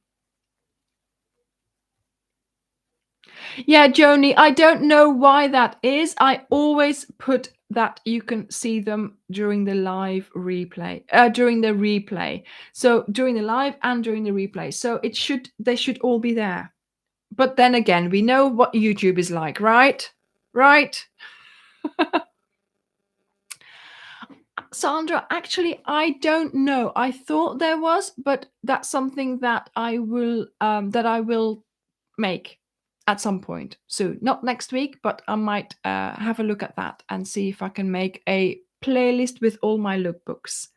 Yeah, Joni, I don't know why that is. I always put that you can see them during the live replay, during the replay. So during the live and during the replay. So they should all be there. But then again, we know what YouTube is like, right? Right? Sandra, actually, I don't know. I thought there was, but that's something that I will make at some point soon. Not next week, but I might have a look at that and see if I can make a playlist with all my lookbooks.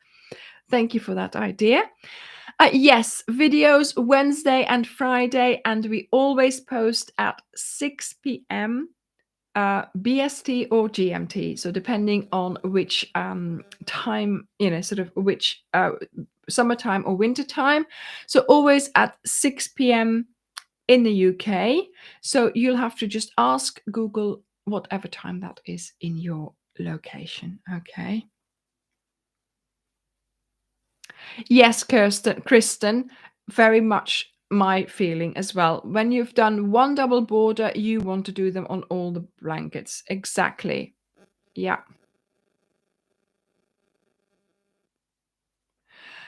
Thank you for that idea. Yes, videos Wednesday and Friday, and we always post at 6 p.m. BST or GMT. So depending on which time, sort of which summertime or winter time. So always at 6 p.m. in the UK. So you'll have to just ask Google whatever time that is in your location. Okay. Yes, Kristen, very much my feeling as well. When you've done one double border, you want to do them on all the blankets. Exactly. Ja.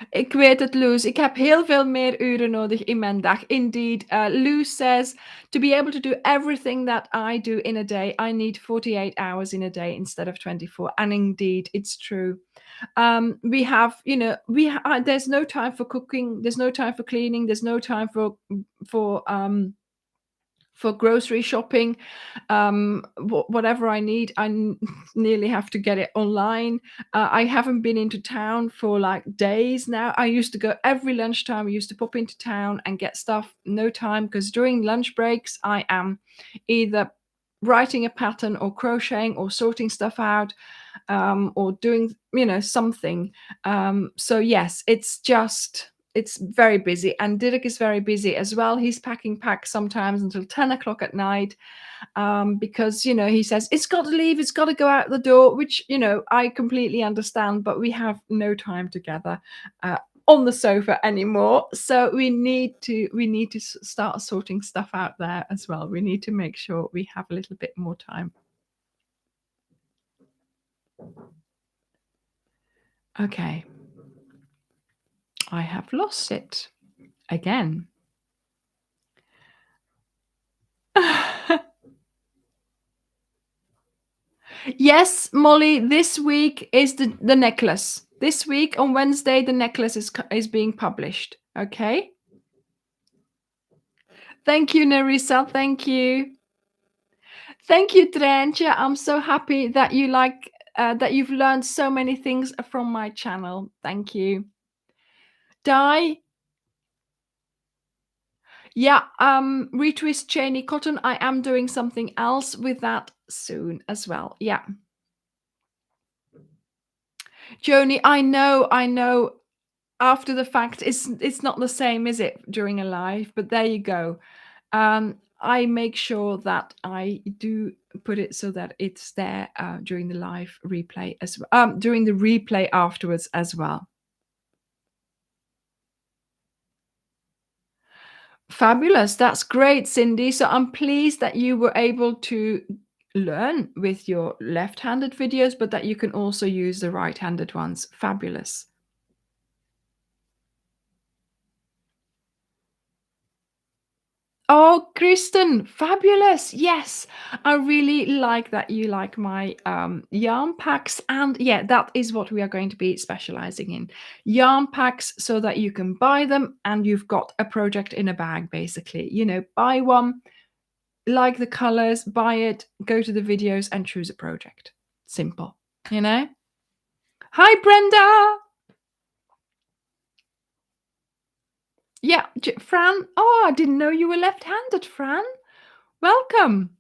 Ik weet het, Loes. Ik heb heel veel meer uren nodig in mijn dag. Indeed, Loes says, to be able to do everything that I do in a day, I need 48 hours in a day instead of 24. And indeed, it's true. We have, there's no time for cooking. There's no time for cleaning. There's no time for grocery shopping. Whatever I need, nearly have to get it online. I haven't been into town for like days now. I used to go every lunchtime. I used to pop into town and get stuff. No time, because during lunch breaks I am either writing a pattern or crocheting or sorting stuff out, or doing something. So yes, it's very busy, and Dirk is very busy as well. He's packing packs sometimes until 10 o'clock at night, because he says it's got to leave, it's got to go out the door, which I completely understand, but we have no time together on the sofa anymore. So we need to start sorting stuff out there as well. We need to make sure we have a little bit more time. Okay, I have lost it again. Yes, Molly, this week is the necklace. This week on Wednesday, the necklace is being published. Okay. Thank you, Nerissa. Thank you. Thank you, Trentje. I'm so happy that you that you've learned so many things from my channel. Thank you. Di. Yeah, retwist chainy cotton. I am doing something else with that soon as well. Yeah. Joni, I know. After the fact, it's not the same, is it, during a live? But there you go. I make sure that I do put it so that it's there during the live replay as well. During the replay afterwards as well. Fabulous. That's great, Cindy. So I'm pleased that you were able to learn with your left-handed videos, but that you can also use the right-handed ones. Fabulous. Oh, Kristen, fabulous. Yes, I really like that you like my yarn packs. And yeah, that is what we are going to be specializing in. Yarn packs so that you can buy them and you've got a project in a bag, basically. Buy one, like the colors, buy it, go to the videos and choose a project. Simple, you know? Hi, Brenda. Yeah, Fran. Oh, I didn't know you were left-handed, Fran. Welcome.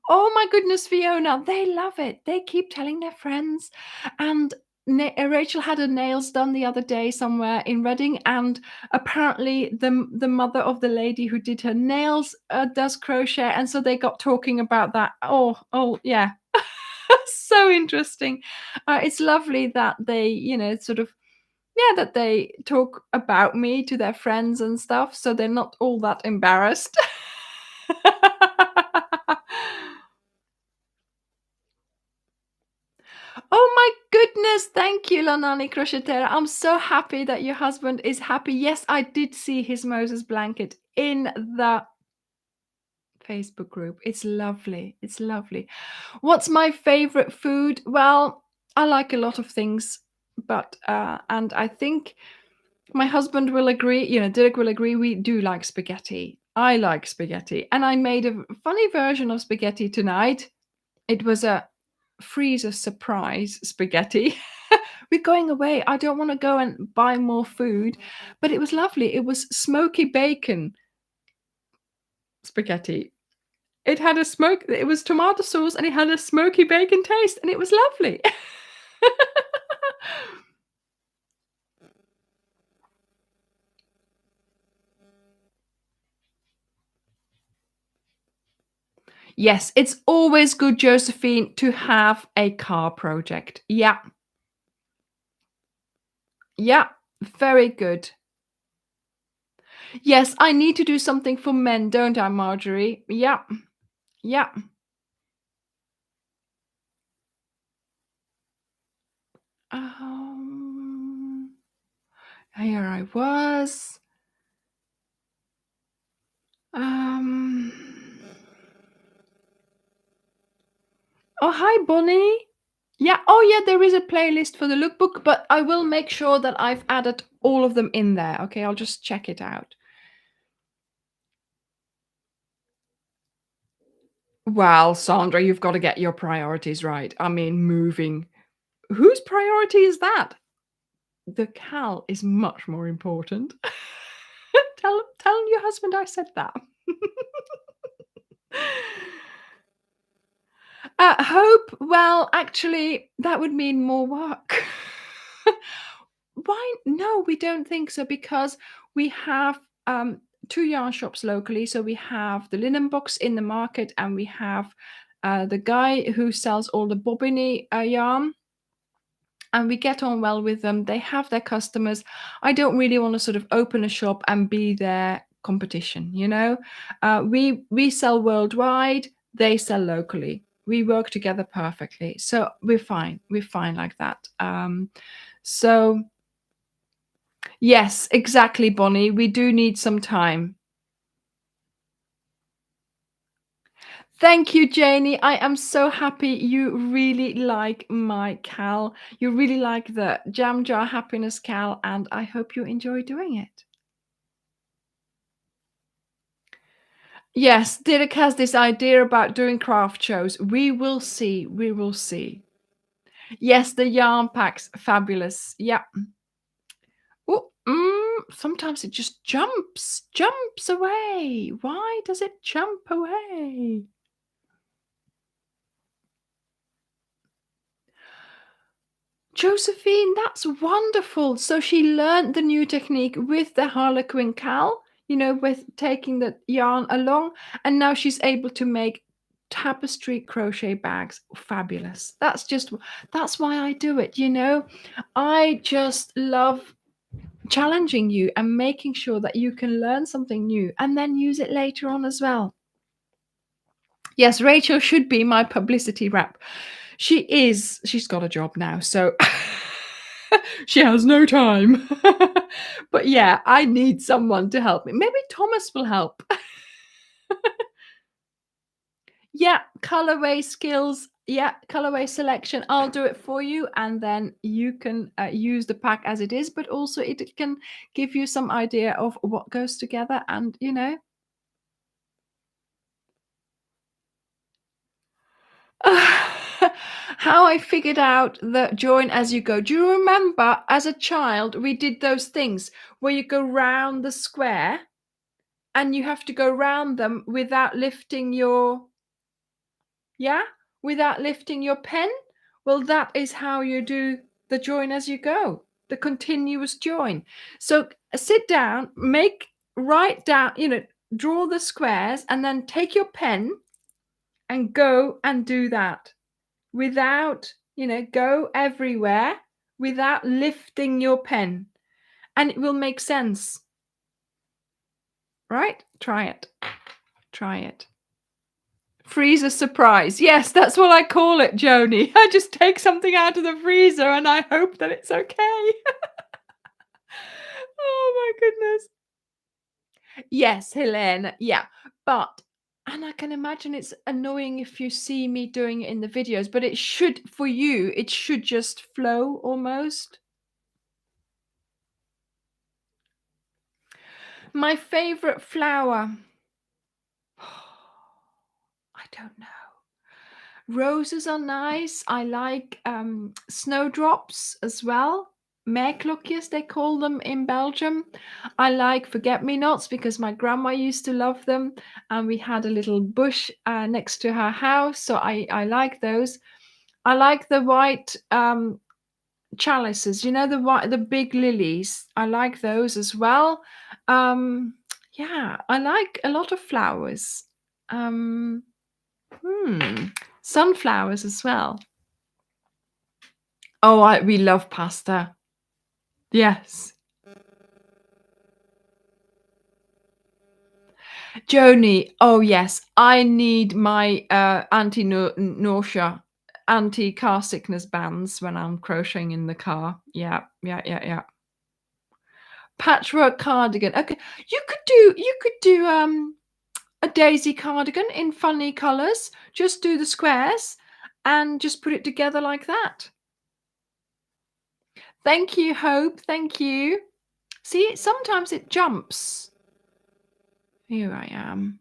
Oh my goodness, Fiona, they love it. They keep telling their friends. And Rachel had her nails done the other day somewhere in Reading, and apparently the mother of the lady who did her nails does crochet, and so they got talking about that. Oh, yeah, so interesting. It's lovely that they, sort of, yeah, that they talk about me to their friends and stuff, so they're not all that embarrassed. Oh my goodness, thank you, Lanani Crochetera. I'm so happy that your husband is happy. Yes, I did see his Moses blanket in the Facebook group. It's lovely. It's lovely. What's my favorite food? Well, I like a lot of things, but and I think my husband will agree, Dirk will agree, we do like spaghetti. I like spaghetti. And I made a funny version of spaghetti tonight. It was a freezer surprise spaghetti. We're going away. I don't want to go and buy more food, but it was lovely. It was smoky bacon spaghetti. It was tomato sauce and it had a smoky bacon taste and it was lovely. Yes, it's always good, Josephine, to have a car project. Yeah. Yeah. Very good. Yes, I need to do something for men, don't I, Marjorie? Yeah. Yeah. Um, Here I was. Um. Oh, hi, Bonnie. Yeah. Oh, yeah. There is a playlist for the lookbook, but I will make sure that I've added all of them in there. Okay, I'll just check it out. Well, Sandra, you've got to get your priorities right. I mean, moving. Whose priority is that? The Cal is much more important. Tell your husband I said that. Hope, well, actually, that would mean more work. Why? No, we don't think so because we have two yarn shops locally. So we have the linen box in the market, and we have the guy who sells all the bobbiny yarn. And we get on well with them. They have their customers. I don't really want to sort of open a shop and be their competition. We sell worldwide, they sell locally. We work together perfectly, so we're fine like that. So yes, exactly, Bonnie, we do need some time. Thank you, Janie. I am so happy you really like my Cal. You really like the Jam Jar Happiness Cal, and I hope you enjoy doing it. Yes, Dirk has this idea about doing craft shows. We will see. We will see. Yes, the yarn packs, fabulous. Yeah. Oh, sometimes it just jumps away. Why does it jump away? Josephine, that's wonderful. So she learned the new technique with the Harlequin Cal, with taking the yarn along, and now she's able to make tapestry crochet bags. Fabulous. That's why I do it. I just love challenging you and making sure that you can learn something new and then use it later on as well. Yes, Rachel should be my publicity rep. She is. She's got a job now, so she has no time. But yeah, I need someone to help me. Maybe Thomas will help. Yeah, colorway skills. Yeah, colorway selection. I'll do it for you, and then you can use the pack as it is, but also it can give you some idea of what goes together, and how I figured out the join as you go. Do you remember as a child we did those things where you go round the square and you have to go round them without lifting your without lifting your pen? Well, that is how you do the join as you go, the continuous join. So sit down, write down, draw the squares and then take your pen and go and do that without, go everywhere without lifting your pen. And it will make sense. Right? Try it. Try it. Freezer surprise. Yes, that's what I call it, Joni. I just take something out of the freezer and I hope that it's okay. Oh my goodness. Yes, Helene. Yeah. And I can imagine it's annoying if you see me doing it in the videos, but it should, for you, it should just flow almost. My favorite flower. I don't know. Roses are nice. I like snowdrops as well. Meerklokjes, they call them in Belgium. I like forget-me-nots because my grandma used to love them, and we had a little bush next to her house, so I like those. I like the white chalices, the big lilies. I like those as well. Yeah, I like a lot of flowers. Sunflowers as well. Oh, we love pasta. Yes. Joni, oh yes, I need my anti-nausea, anti-car sickness bands when I'm crocheting in the car. Yeah. Patchwork cardigan. Okay, you could do a daisy cardigan in funny colors. Just do the squares and just put it together like that. Thank you, Hope. Thank you. See, sometimes it jumps. Here I am.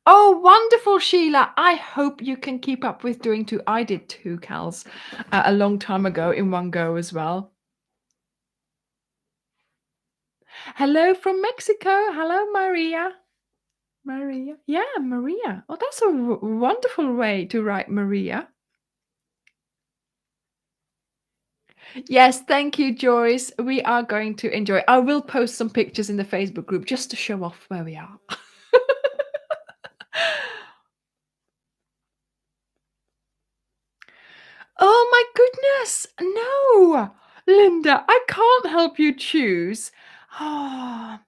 Oh, wonderful, Sheila. I hope you can keep up with doing two. I did two cals a long time ago in one go as well. Hello from Mexico. Hello, Maria. Maria. Yeah, Maria. Oh, that's a wonderful way to write Maria. Yes, thank you, Joyce. We are going to enjoy. I will post some pictures in the Facebook group just to show off where we are. Oh my goodness. No, Linda, I can't help you choose. Ah,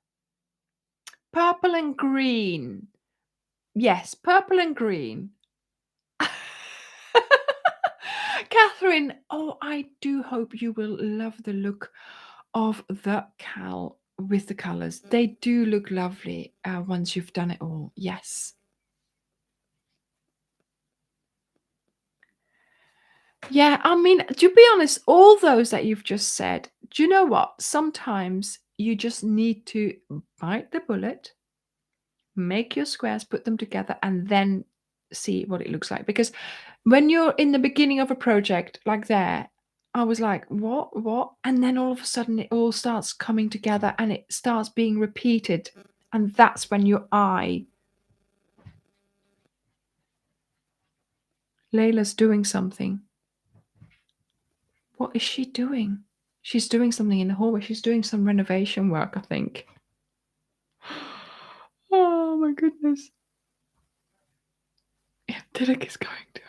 purple and green. Yes, purple and green. Catherine, oh, I do hope you will love the look of the cal with the colors. They do look lovely once you've done it all. Yes. Yeah, I mean, to be honest, all those that you've just said, do you know what? Sometimes you just need to bite the bullet, make your squares, put them together, and then see what it looks like. Because when you're in the beginning of a project like there, I was like, what? And then all of a sudden it all starts coming together and it starts being repeated. And that's when your eye. Layla's doing something. What is she doing? She's doing something in the hallway. She's doing some renovation work, I think. Oh my goodness. Yeah, Tillich is going to.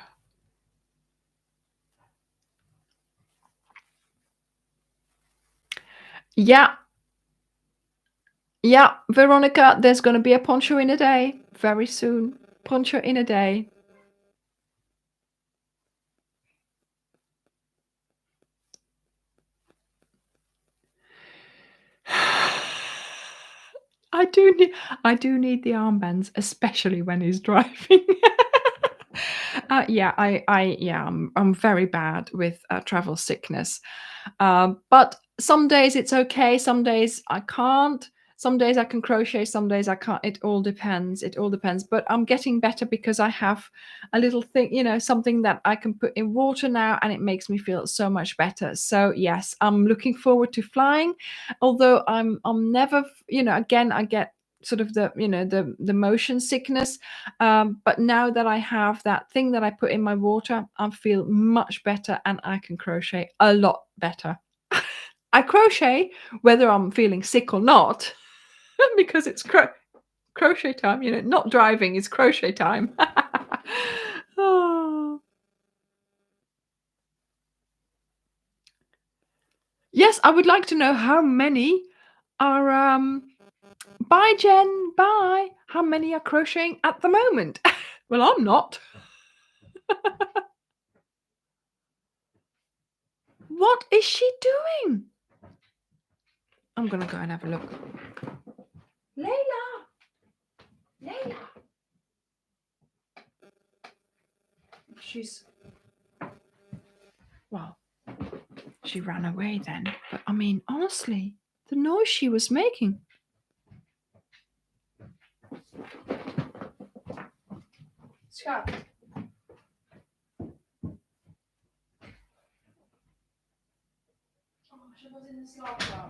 Yeah, yeah, Veronica, there's gonna be a poncho in a day very soon. Poncho in a day. I do need the armbands, especially when he's driving. Yeah, yeah, I'm very bad with travel sickness. But some days it's okay, some days I can't. Some days I can crochet, some days I can't. It all depends. It all depends. But I'm getting better because I have a little thing, something that I can put in water now, and it makes me feel so much better. So yes, I'm looking forward to flying. Although I'm never, again I get sort of the motion sickness. But now that I have that thing that I put in my water, I feel much better and I can crochet a lot better. I crochet whether I'm feeling sick or not because it's crochet time. Not driving is crochet time. Oh. Yes, I would like to know how many are. Bye, Jen. Bye. How many are crocheting at the moment? Well, I'm not. What is she doing? I'm gonna go and have a look. Layla! Layla! Well, she ran away then. But I mean, honestly, the noise she was making. Scott. Oh, she was in the slop bar.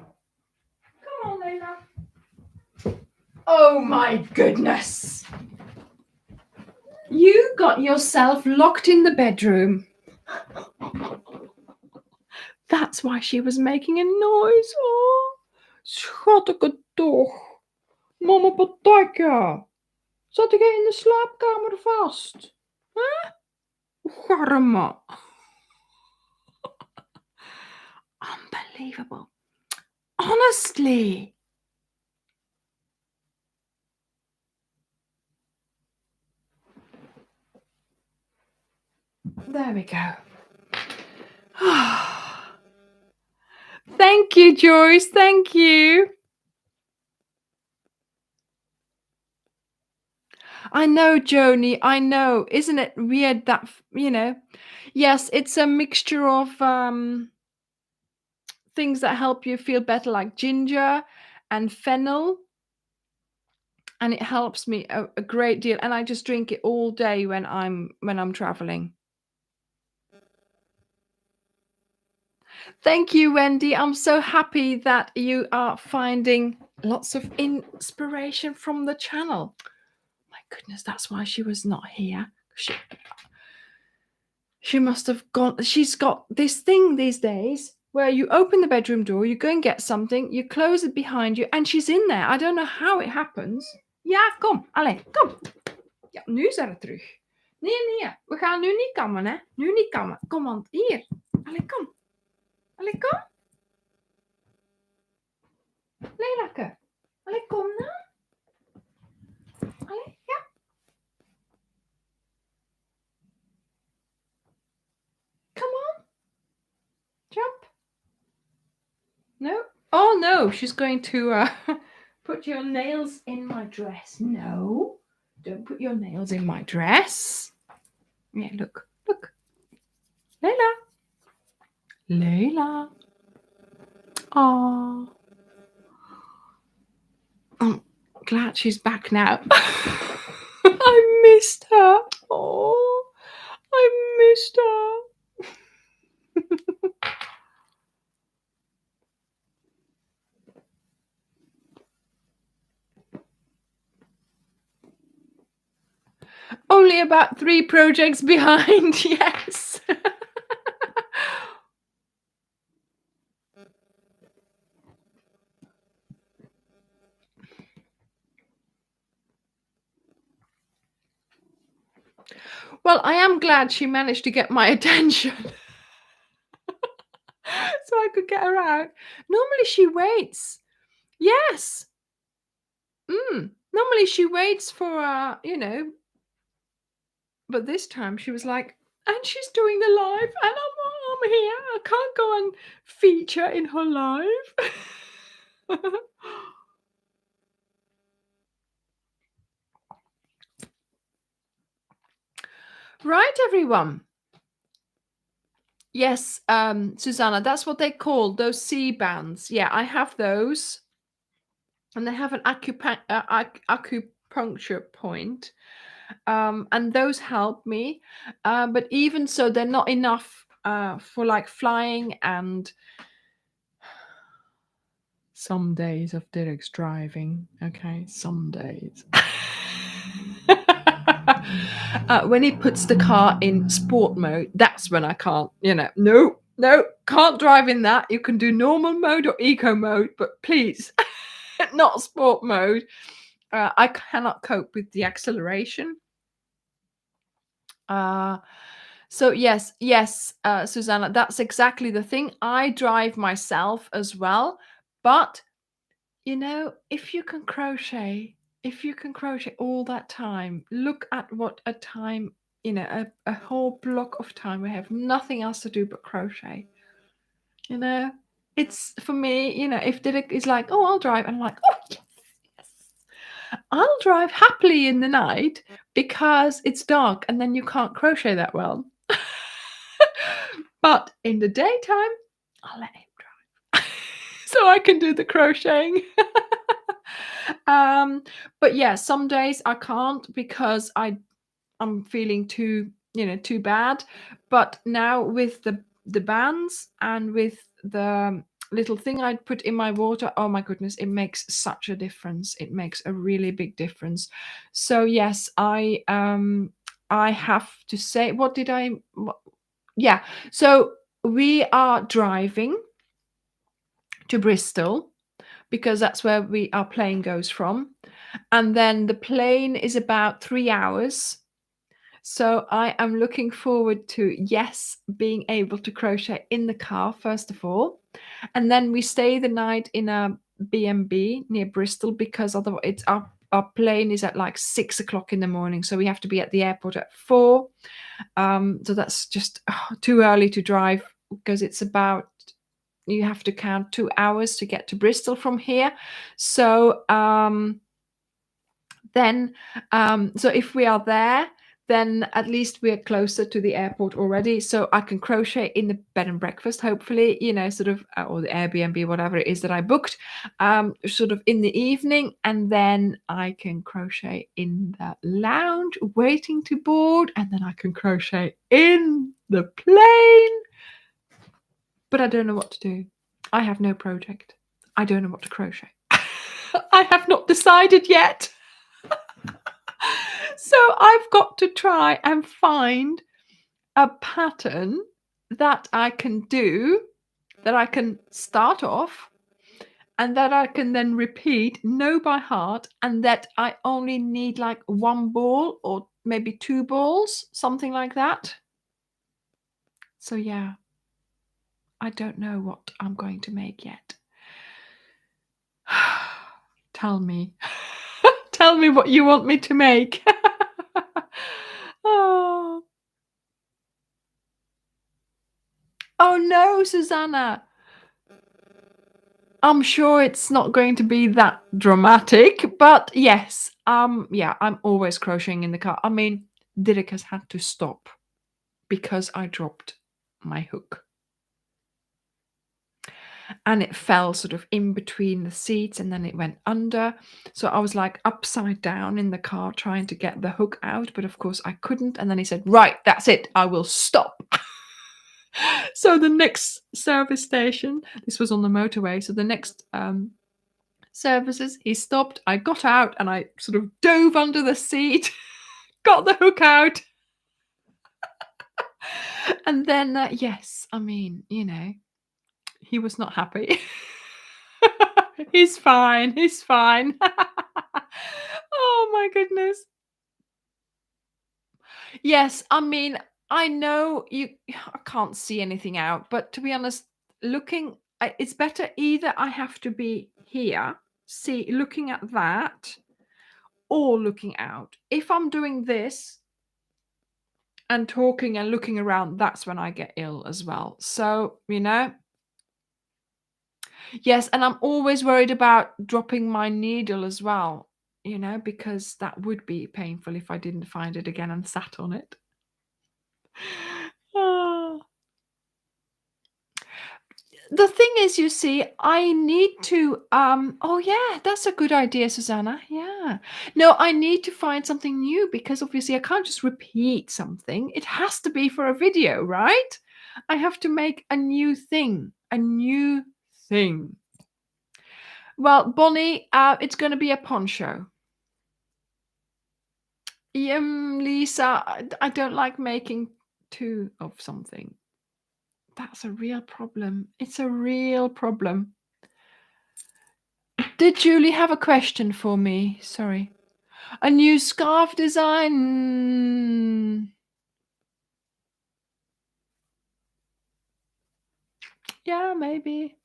Come on, Layla. Oh my goodness. You got yourself locked in the bedroom. That's why she was making a noise. Oh, schattige toch. Mama Pataka. Zat ik in de slaapkamer vast? Huh? Garma. Unbelievable. Honestly. There we go. Thank you, Joyce. Thank you. I know, Joni. I know. Isn't it weird that, Yes, it's a mixture of things that help you feel better, like ginger and fennel. And it helps me a great deal. And I just drink it all day when I'm traveling. Thank you, Wendy. I'm so happy that you are finding lots of inspiration from the channel. My goodness, that's why she was not here. She must have gone. She's got this thing these days where you open the bedroom door, you go and get something, you close it behind you, and she's in there. I don't know how it happens. Ja, kom. Allee, kom. Ja, nu is er terug. Nee. We gaan nu niet kammen, hè. Nu niet kammen. Kom, want hier. Allee, kom. Allee, kom. Leilake. Allee, kom nou. Allee, ja. Come on. Jump. No. Oh, no. She's going to put your nails in my dress. No. Don't put your nails in my dress. Yeah, look. Look. Layla. Layla. Oh. I'm glad she's back now. I missed her. Oh, I missed her. Only about 3 projects behind, yes. Well, I am glad she managed to get my attention. So I could get her out. Normally she waits. Yes. Normally she waits for but this time she was like, and she's doing the live, and I'm here. I can't go and feature in her live. Right, everyone. Yes, Susanna, that's what they call those C bands. Yeah, I have those, and they have an acupuncture point, and those help me. But even so, they're not enough for like flying and some days of Derek's driving. Okay, some days. When he puts the car in sport mode, that's when I can't, no, can't drive in that. You can do normal mode or eco mode, but please, not sport mode. I cannot cope with the acceleration. So yes, Susanna, that's exactly the thing. I drive myself as well, but if you can crochet, all that time, look at what a time, a whole block of time we have nothing else to do but crochet. It's for me, if Didrik is like, oh, I'll drive, and I'm like, oh, yes, yes. I'll drive happily in the night because it's dark and then you can't crochet that well. But in the daytime, I'll let him drive so I can do the crocheting. But yeah, some days I can't because I'm feeling too bad. But now with the bands and with the little thing I put in my water, oh my goodness, it makes such a difference. It makes a really big difference. So yes, I have to say, yeah, so we are driving to Bristol because that's where our plane goes from, and then the plane is about 3 hours. So I am looking forward to, yes, being able to crochet in the car first of all, and then we stay the night in a B&B near Bristol because otherwise it's our plane is at like 6 o'clock in the morning, so we have to be at the airport at 4. So that's just too early to drive because it's about, you have to count 2 hours to get to Bristol from here. So so if we are there, then at least we're closer to the airport already, so I can crochet in the bed and breakfast, hopefully, sort of, or the Airbnb, whatever it is that I booked, sort of in the evening, and then I can crochet in the lounge waiting to board, and then I can crochet in the plane. But I don't know what to do. I have no project. I don't know what to crochet. I have not decided yet. So I've got to try and find a pattern that I can do, that I can start off, and that I can then repeat, know by heart, and that I only need like 1 ball or maybe 2 balls, something like that. So yeah, I don't know what I'm going to make yet. Tell me. Tell me what you want me to make. Oh. Oh no, Susanna. I'm sure it's not going to be that dramatic, but yes, yeah, I'm always crocheting in the car. I mean, Dirk has had to stop because I dropped my hook. And it fell sort of in between the seats and then it went under. So I was like upside down in the car trying to get the hook out, but of course I couldn't. And then he said, right, that's it, I will stop. So the next service station, this was on the motorway, so the next services, he stopped, I got out and I sort of dove under the seat, got the hook out. And then, yes, I mean, he was not happy. He's fine. Oh my goodness. Yes, I mean, I know I can't see anything out, but to be honest, looking it's better either I have to be here, looking at that, or looking out. If I'm doing this and talking and looking around, that's when I get ill as well. So, yes, and I'm always worried about dropping my needle as well, because that would be painful if I didn't find it again and sat on it. Ah. The thing is, you see, I need to oh yeah, that's a good idea, Susanna. Yeah. No, I need to find something new because obviously I can't just repeat something. It has to be for a video, right? I have to make a new thing. A new thing. Well, Bonnie, it's going to be a poncho. Lisa, I don't like making two of something. That's a real problem. It's a real problem. Did Julie have a question for me? Sorry. A new scarf design. Yeah, maybe.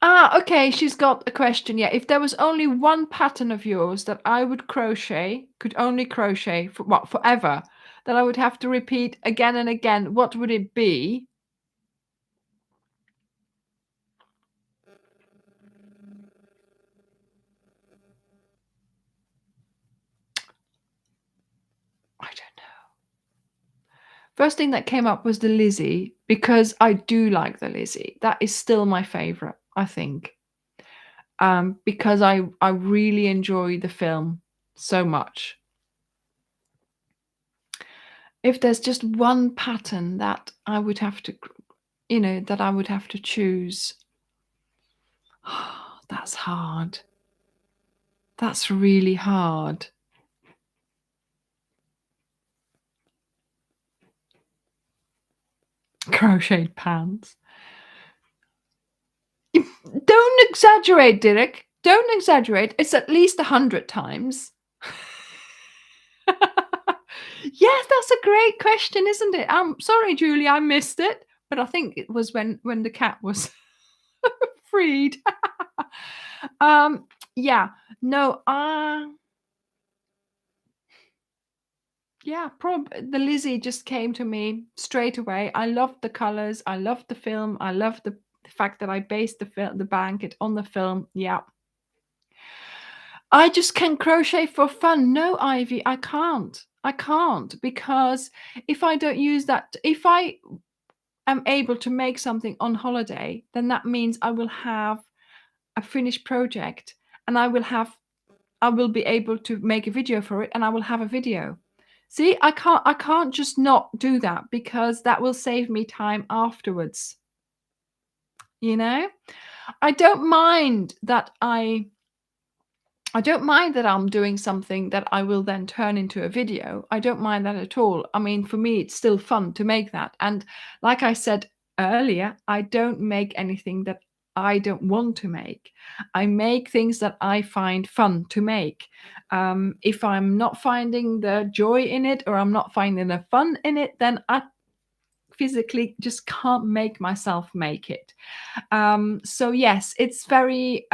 Okay, she's got a question. Yeah, if there was only one pattern of yours that I would could only crochet for forever, that I would have to repeat again and again, what would it be? I don't know. First thing that came up was the Lizzie, because I do like the Lizzie. That is still my favorite, I think. Because I really enjoy the film so much. If there's just one pattern that I would have to, that I would have to choose, that's hard. That's really hard. Crocheted pants. Don't exaggerate, Derek. Don't exaggerate. It's at least 100 times. Yes, that's a great question, isn't it? I'm sorry, Julie, I missed it, but I think it was when the cat was freed. Yeah, no, yeah, the Lizzie just came to me straight away. I loved the colors, I loved the film, I loved the fact that I based the blanket on the film. Yeah. I just can crochet for fun. No, Ivy, I can't. I can't, because if I don't use that, if I am able to make something on holiday, then that means I will have a finished project, and I will be able to make a video for it, and I will have a video. See, I can't just not do that, because that will save me time afterwards. I don't mind that I'm doing something that I will then turn into a video. I don't mind that at all. I mean, for me, it's still fun to make that. And like I said earlier, I don't make anything that I don't want to make. I make things that I find fun to make. If I'm not finding the joy in it, or I'm not finding the fun in it, then I physically just can't make myself make it. So yes, it's very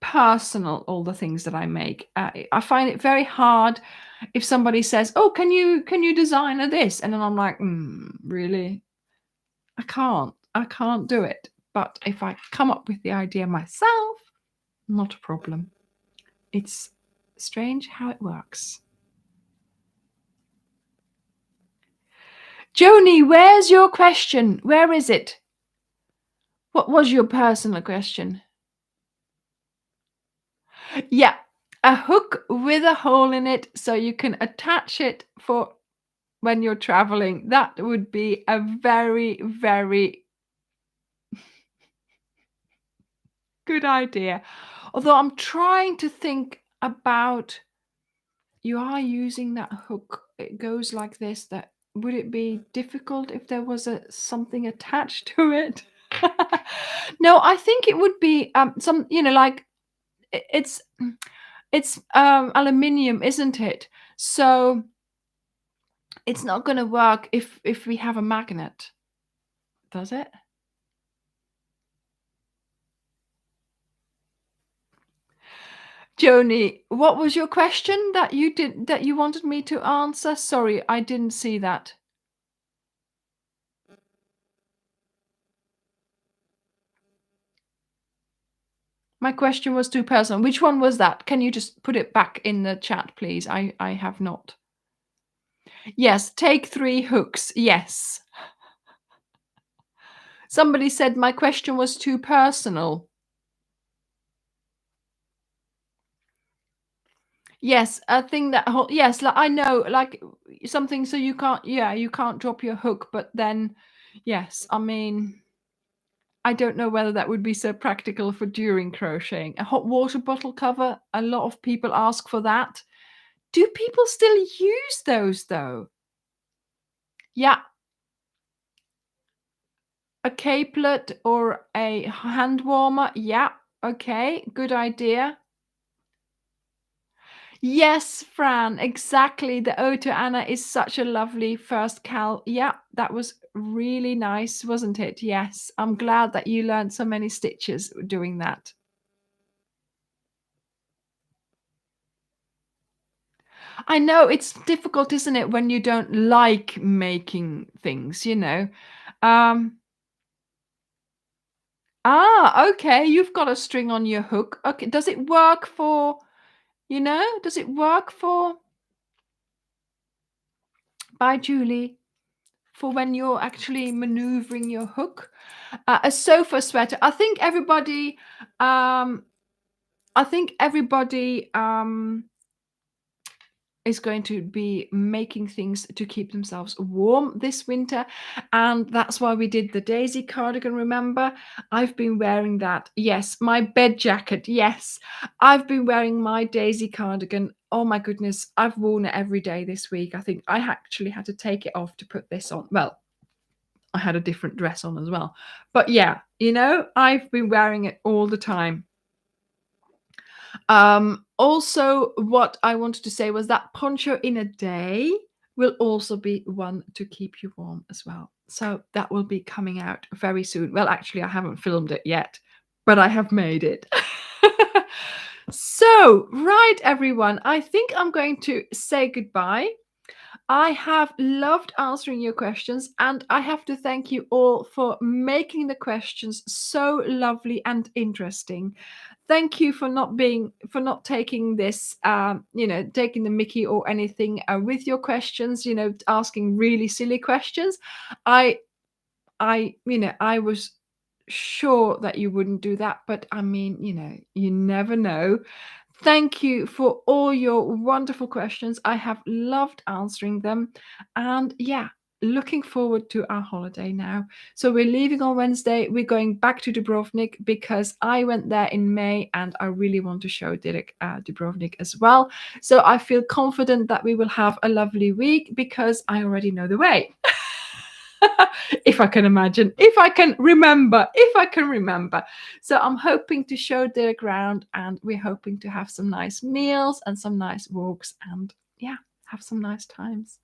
personal, all the things that I make. I find it very hard if somebody says, "Oh, can you design this?" And then I'm like, really? I can't do it. But if I come up with the idea myself, not a problem. It's strange how it works. Joni, where's your question? Where is it? What was your personal question? Yeah, a hook with a hole in it so you can attach it for when you're traveling. That would be a very, very good idea. Although I'm trying to think about, you are using that hook. It goes like this. That would it be difficult if there was something attached to it? No, I think it would be some, like it's aluminium, isn't it? So It's not going to work if we have a magnet, does it? Joni, what was your question that you wanted me to answer? Sorry, I didn't see that. My question was too personal. Which one was that? Can you just put it back in the chat, please? I have not. Yes, take 3 hooks. Yes. Somebody said my question was too personal. Yes, a thing that yes, like, I know, like something so you can't drop your hook, but then yes, I mean, I don't know whether that would be so practical for during crocheting. A hot water bottle cover, a lot of people ask for that. Do people still use those though? Yeah, a capelet or a hand warmer. Yeah, okay, good idea. Yes, Fran, exactly. The Ode to Anna is such a lovely first cal. Yeah, that was really nice, wasn't it? Yes, I'm glad that you learned so many stitches doing that. I know it's difficult, isn't it, when you don't like making things, you know? Um, okay, you've got a string on your hook. Okay, does it work for, does it work for, by Julie, for when you're actually maneuvering your hook? A sofa sweater. I think everybody is going to be making things to keep themselves warm this winter, and that's why we did the daisy cardigan. Remember, I've been wearing that. Yes, my bed jacket. Yes, I've been wearing my daisy cardigan. Oh my goodness, I've worn it every day this week. I think I actually had to take it off to put this on. Well, I had a different dress on as well, but yeah, I've been wearing it all the time. Also, what I wanted to say was that poncho in a day will also be one to keep you warm as well. So that will be coming out very soon. Well, actually, I haven't filmed it yet, but I have made it. So, right, everyone, I think I'm going to say goodbye. I have loved answering your questions, and I have to thank you all for making the questions so lovely and interesting. Thank you for not taking this, taking the mickey or anything with your questions. Asking really silly questions. I was sure that you wouldn't do that, but I mean, you never know. Thank you for all your wonderful questions. I have loved answering them. And yeah, looking forward to our holiday now. So we're leaving on Wednesday. We're going back to Dubrovnik because I went there in May and I really want to show Dirk Dubrovnik as well. So I feel confident that we will have a lovely week because I already know the way. If I can imagine, if I can remember. So I'm hoping to show Dirk around, and we're hoping to have some nice meals and some nice walks and yeah, have some nice times.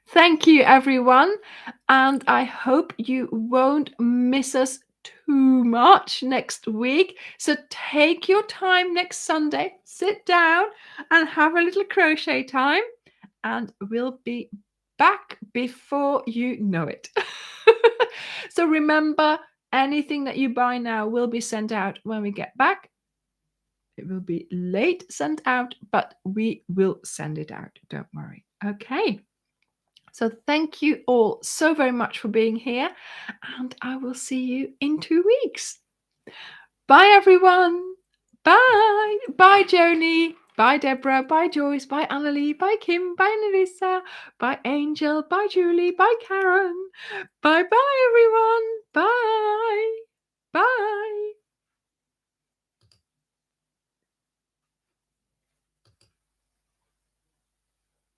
Thank you, everyone. And I hope you won't miss us too much next week. So take your time next Sunday, sit down and have a little crochet time, and we'll be back before you know it. So remember, anything that you buy now will be sent out when we get back. It will be late sent out, but we will send it out. Don't worry. Okay. So thank you all so very much for being here, and I will see you in 2 weeks. Bye, everyone. Bye. Bye, Joni. Bye, Deborah. Bye, Joyce. Bye, Annalie. Bye, Kim. Bye, Nelisa. Bye, Angel. Bye, Julie. Bye, Karen. Bye-bye.